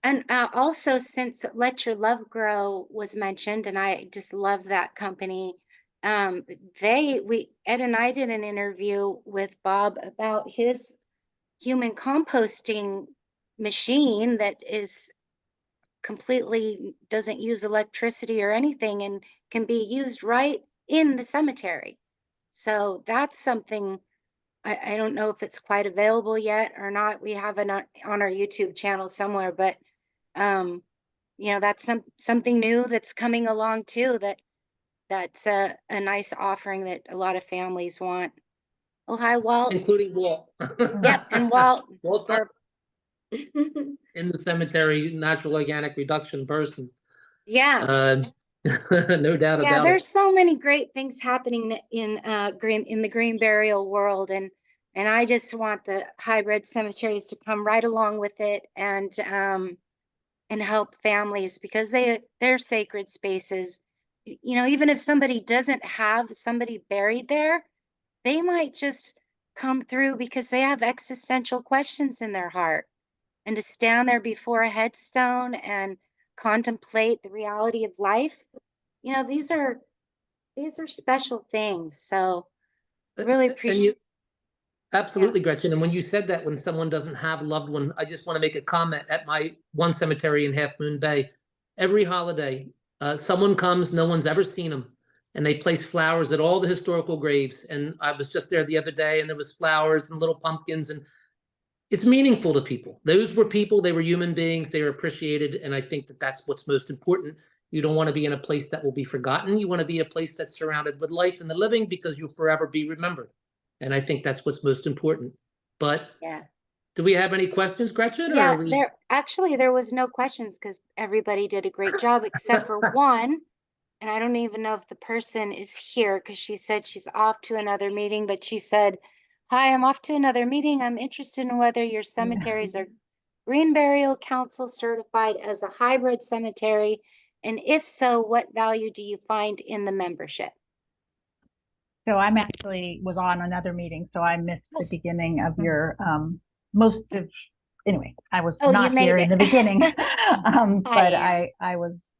And also, since Let Your Love Grow was mentioned, and I just love that company, Ed and I did an interview with Bob about his human composting machine that is completely doesn't use electricity or anything and can be used right in the cemetery. So that's something, I don't know if it's quite available yet or not. We have it on our YouTube channel somewhere, but that's something new that's coming along too, that's a nice offering that a lot of families want. Oh, hi, Walt. Including Walt. Yep, and Walt. Walt in the cemetery, natural organic reduction person. Yeah. No doubt about it. There's so many great things happening in the green burial world, and I just want the hybrid cemeteries to come right along with it and help families, because they're sacred spaces. Even if somebody doesn't have somebody buried there, they might just come through because they have existential questions in their heart. And to stand there before a headstone and contemplate the reality of life, these are special things. So really appreciate. Absolutely, Gretchen. And when you said that, when someone doesn't have a loved one, I just want to make a comment. At my one cemetery in Half Moon Bay, every holiday, someone comes, no one's ever seen them, and they place flowers at all the historical graves. And I was just there the other day, and there was flowers and little pumpkins, and it's meaningful to people. Those were people, they were human beings, they were appreciated. And I think that that's what's most important. You don't want to be in a place that will be forgotten. You want to be a place that's surrounded with life and the living, because you'll forever be remembered. And I think that's what's most important. But do we have any questions, Gretchen? Yeah, there was no questions because everybody did a great job except for one. And I don't even know if the person is here because she said she's off to another meeting, but she said, "Hi, I'm off to another meeting. I'm interested in whether your cemeteries are Green Burial Council certified as a hybrid cemetery. And if so, what value do you find in the membership?" So I'm actually was on another meeting, so I missed the beginning of your anyway, I was not here in the beginning. But I was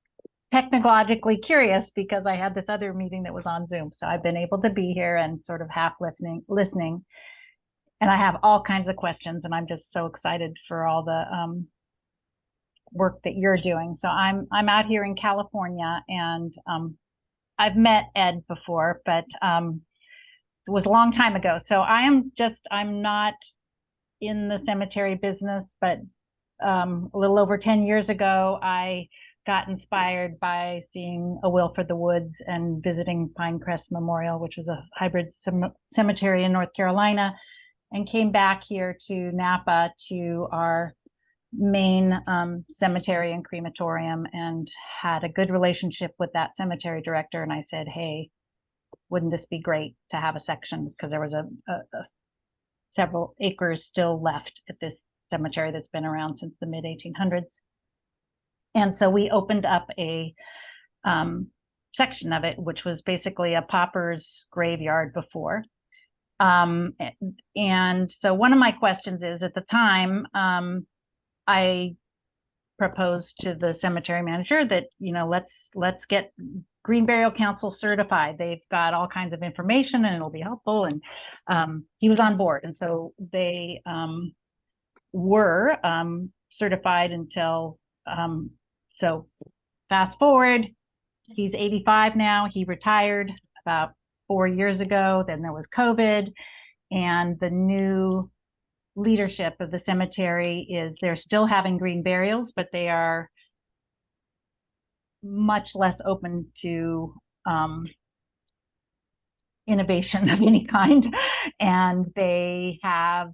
technologically curious because I had this other meeting that was on Zoom. So I've been able to be here and sort of half listening. And I have all kinds of questions, and I'm just so excited for all the work that you're doing. So I'm out here in California, and I've met Ed before, but it was a long time ago. So I'm not in the cemetery business, but a little over 10 years ago, I got inspired by seeing A Will for the Woods and visiting Pinecrest Memorial, which was a hybrid cemetery in North Carolina, and came back here to Napa to our main cemetery and crematorium, and had a good relationship with that cemetery director. And I said, hey, wouldn't this be great to have a section? Because there was a several acres still left at this cemetery that's been around since the mid 1800s. And so we opened up a section of it, which was basically a pauper's graveyard before. And so one of my questions is, at the time, I proposed to the cemetery manager that, let's get Green Burial Council certified. They've got all kinds of information and it'll be helpful. And he was on board. And so they were certified until, so fast forward, he's 85 now. He retired about 4 years ago. Then there was COVID, and the new leadership of the cemetery is they're still having green burials, but they are much less open to innovation of any kind. And they have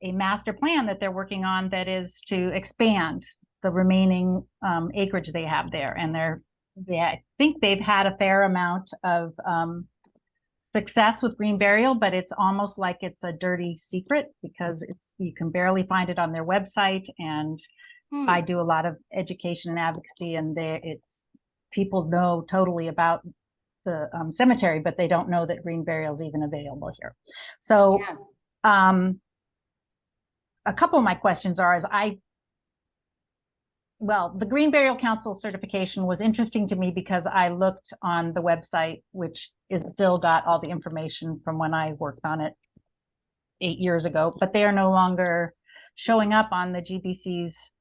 a master plan that they're working on that is to expand the remaining acreage they have there. And I think they've had a fair amount of success with green burial, but it's almost like it's a dirty secret because you can barely find it on their website. And I do a lot of education and advocacy, and people know totally about the cemetery, but they don't know that green burial is even available here. So a couple of my questions are, the Green Burial Council certification was interesting to me because I looked on the website, which is still got all the information from when I worked on it 8 years ago, but they are no longer showing up on the GBC's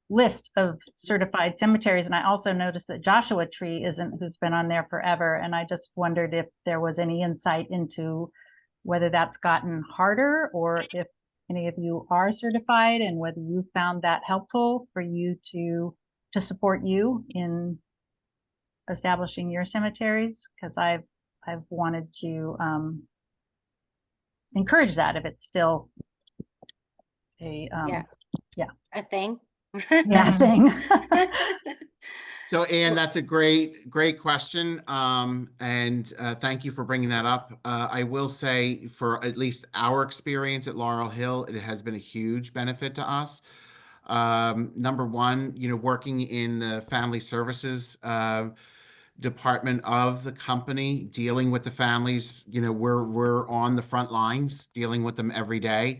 list of certified cemeteries. And I also noticed that Joshua Tree who's been on there forever. And I just wondered if there was any insight into whether that's gotten harder, or if any of you are certified, and whether you found that helpful for you to support you in establishing your cemeteries. Because I've wanted to encourage that if it's still a thing. thing. So, Anne, that's a great question. And thank you for bringing that up. I will say, for at least our experience at Laurel Hill, it has been a huge benefit to us. Number one, working in the family services department of the company, dealing with the families, we're on the front lines, dealing with them every day.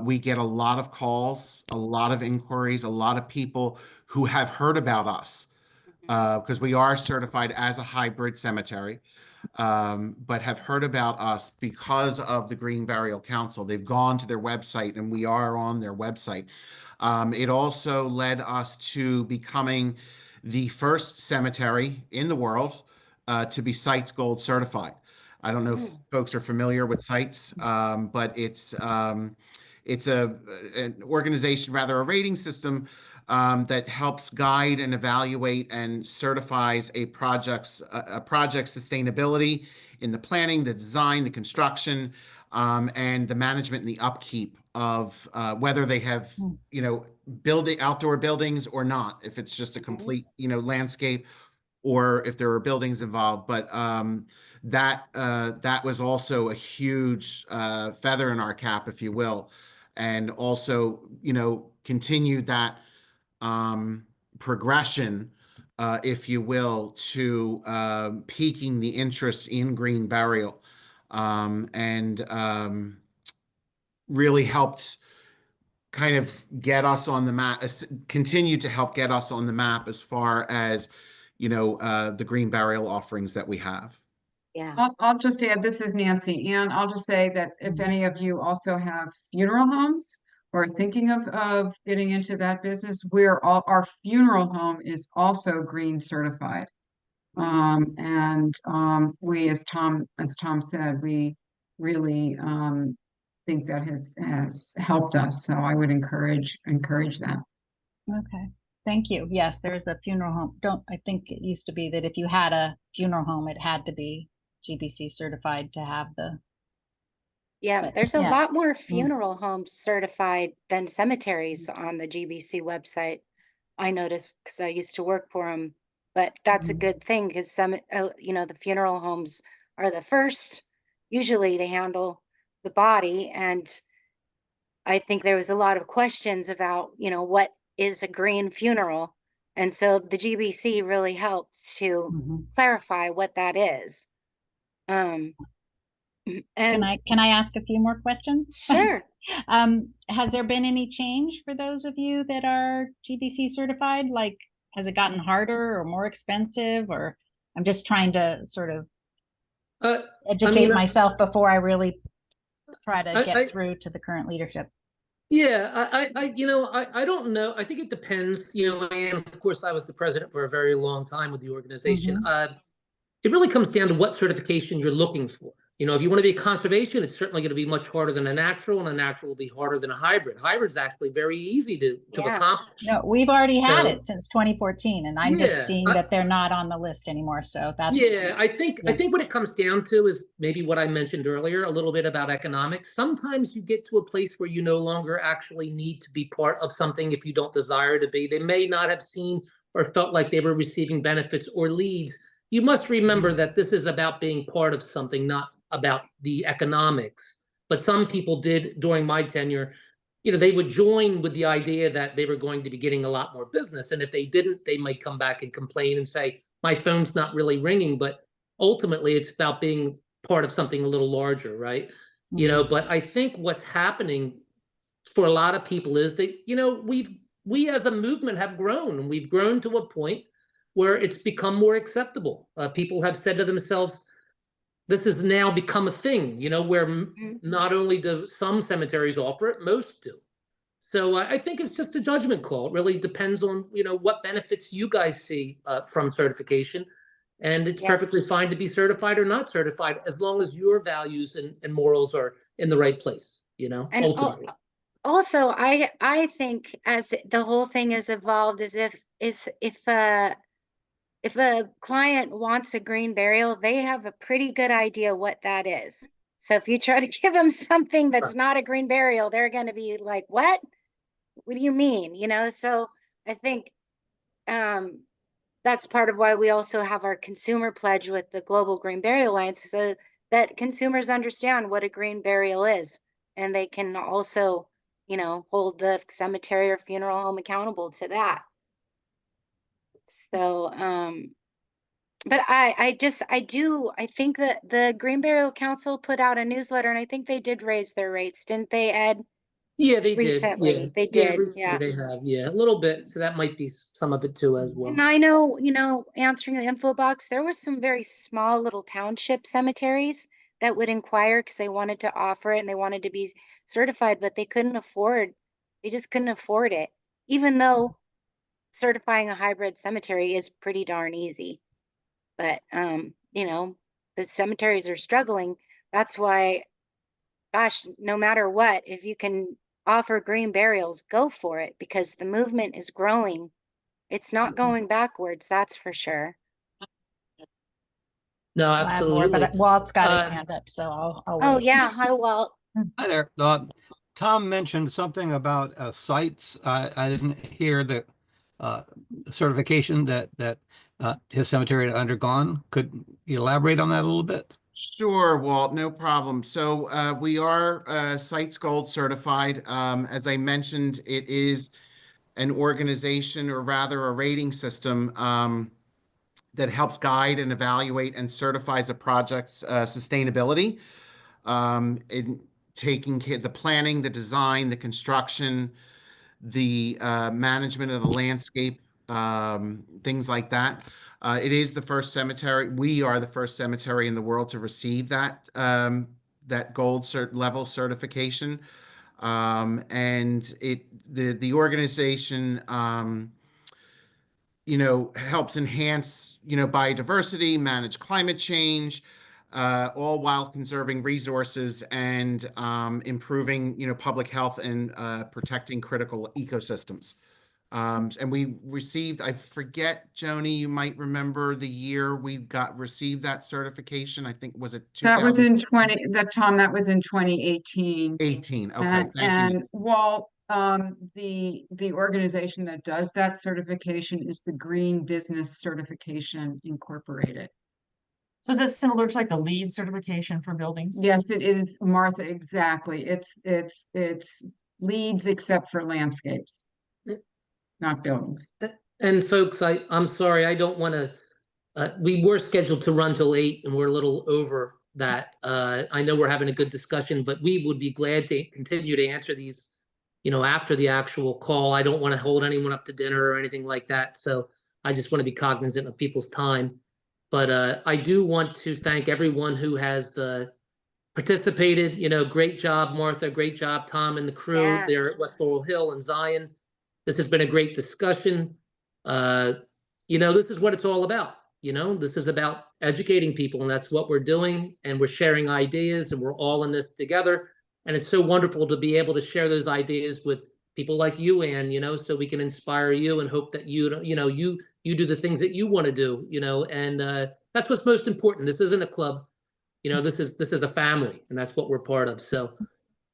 We get a lot of calls, a lot of inquiries, a lot of people who have heard about us, because we are certified as a hybrid cemetery, but have heard about us because of the Green Burial Council. They've gone to their website, and we are on their website. It also led us to becoming the first cemetery in the world to be Sites Gold certified. I don't know if folks are familiar with Sites, but it's an organization, rather a rating system that helps guide and evaluate and certifies a project's sustainability in the planning, the design, the construction, and the management and the upkeep of whether they have outdoor buildings or not, if it's just a complete landscape, or if there are buildings involved. But that was also a huge feather in our cap, if you will, and also continued that progression, if you will, to piquing the interest in green burial, and really helped kind of get us on the map, continue to help get us on the map as far as, the green burial offerings that we have. Yeah. I'll just add, this is Nancy, and I'll just say that if Mm-hmm. any of you also have funeral homes or are thinking of getting into that business, our funeral home is also green certified. We, as Tom said, we really think that has helped us. So I would encourage that. Okay, thank you. Yes, there's a funeral home. I think it used to be that if you had a funeral home, it had to be GBC certified to have Yeah, but there's a yeah. lot more funeral homes certified than cemeteries on the GBC website. I noticed because I used to work for them, but that's a Mhm. good thing because the funeral homes are the first usually to handle the body. And I think there was a lot of questions about, what is a green funeral? And so the GBC really helps to Mhm. clarify what that is. Um, and Can I ask a few more questions? sure. Has there been any change for those of you that are GBC certified? Like, has it gotten harder or more expensive? Or I'm just trying to sort of I educate mean, myself before I really try to I, get I through to the current leadership. yeah, I don't know. I think it depends, and of course I was the president for a very long time with the organization. Mhm. It really comes down to what certification you're looking for. If you want to be a conservation, it's certainly going to be much harder than a natural, and a natural will be harder than a hybrid. Hybrid's actually very easy to Yeah. accomplish. No, we've already had So, it since 2014, and I'm just yeah, seeing that they're not on the list anymore. So that's yeah, I think yeah. what it comes down to is maybe what I mentioned earlier, a little bit about economics. Sometimes you get to a place where you no longer actually need to be part of something if you don't desire to be. They may not have seen or felt like they were receiving benefits or leads. You must remember that this is about being part of something, not about the economics. But some people did during my tenure, they would join with the idea that they were going to be getting a lot more business. And if they didn't, they might come back and complain and say, my phone's not really ringing. But ultimately, it's about being part of something a little larger, right? Mhm. But I think what's happening for a lot of people is that, we as a movement have grown, and we've grown to a point where it's become more acceptable. People have said to themselves, this has now become a thing, where Mhm. not only do some cemeteries offer it, most do. So I think it's just a judgment call. It really depends on, what benefits you guys see from certification. And it's Yeah. perfectly fine to be certified or not certified as long as your values and morals are in the right place, And ultimately. also, I think as the whole thing has evolved, as if a client wants a green burial, they have a pretty good idea what that is. So if you try to give them something that's Right. not a green burial, they're going to be like, "What? What do you mean?" So I think that's part of why we also have our consumer pledge with the Global Green Burial Alliance, so that consumers understand what a green burial is, and they can also, hold the cemetery or funeral home accountable to that. So, but I think that the Green Burial Council put out a newsletter, and I think they did raise their rates, didn't they, Ed? Yeah, they did. Yeah. Recently, they Yeah, did, recently yeah. they have. Yeah, a little bit. So that might be some of it too as And well. I know, answering the info box, there were some very small little township cemeteries that would inquire because they wanted to offer it and they wanted to be certified, but they just couldn't afford it, even though certifying a hybrid cemetery is pretty darn easy. But, the cemeteries are struggling. That's why, gosh, no matter what, if you can offer green burials, go for it because the movement is growing. It's not going backwards, that's for sure. No, I'll add more, absolutely. but Walt's got his Uh, hand up, so I'll Oh, wait. yeah. Hi, Walt. Hi there. Tom mentioned something about sites. I didn't hear the uh, certification that his cemetery had undergone. Could you elaborate on that a little bit? Sure, Walt, no problem. So we are Sites Gold certified. As I mentioned, it is an organization, or rather a rating system, that helps guide and evaluate and certifies a project's sustainability. taking care, the planning, the design, the construction, the management of the landscape, things like that. It is the first cemetery. We are the first cemetery in the world to receive that that gold level certification. And the organization helps enhance biodiversity, manage climate change, all while conserving resources and improving public health and protecting critical ecosystems. And we received, I forget, Joni, you might remember the year we received that certification. I think, was it That was in 2018. 18? Okay, And, thank you. and while the organization that does that certification is the Green Business Certification Incorporated. So is it similar to like the LEED certification for buildings? Yes, it is, Martha, exactly. It's leads except for landscapes, not buildings. And folks, I'm sorry, I don't want to, we were scheduled to run till 8 and we're a little over that. I know we're having a good discussion, but we would be glad to continue to answer these, after the actual call. I don't want to hold anyone up to dinner or anything like that. So I just want to be cognizant of people's time. But I do want to thank everyone who has participated. Great job, Martha. Great job, Tom and the crew Yeah. there at West Laurel Hill and Zion. This has been a great discussion. This is what it's all about. This is about educating people, and that's what we're doing. And we're sharing ideas, and we're all in this together. And it's so wonderful to be able to share those ideas with people like you, Ann, so we can inspire you and hope that you do the things that you want to do, and that's what's most important. This isn't a club, this is a family, and that's what we're part of. So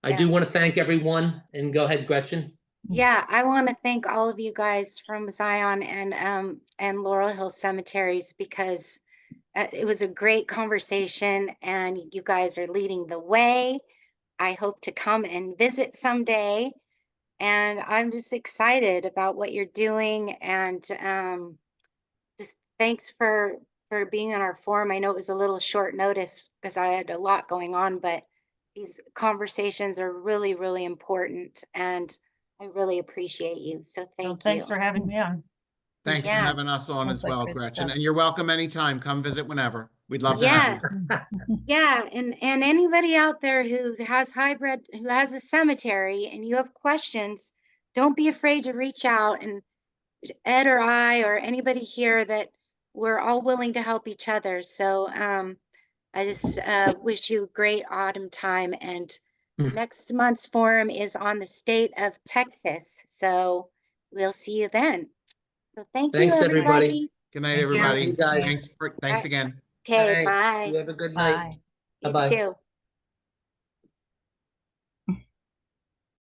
I do want to thank everyone, and go ahead, Gretchen. Yeah, I want to thank all of you guys from Zion and Laurel Hill Cemeteries, because it was a great conversation and you guys are leading the way. I hope to come and visit someday, and I'm just excited about what you're doing, and just thanks for being on our forum. I know it was a little short notice because I had a lot going on, but these conversations are really, really important, and I really appreciate you. So thank you. Thanks for having me on. Thanks for Yeah. having us on Sounds as like well, good Gretchen. stuff. And you're welcome anytime. Come visit whenever. We'd love to have you. Yeah, and anybody out there who has who has a cemetery and you have questions, don't be afraid to reach out, and Ed or I or anybody here, that we're all willing to help each other. So I just wish you a great autumn time, and next month's forum is on the state of Texas. So we'll see you then. So thank you, Thanks, everybody. everybody. Good night, Thank you. everybody. Thank you, guys. Thanks again. Okay, Thanks. bye. You have a good Bye. night. You Bye-bye. too.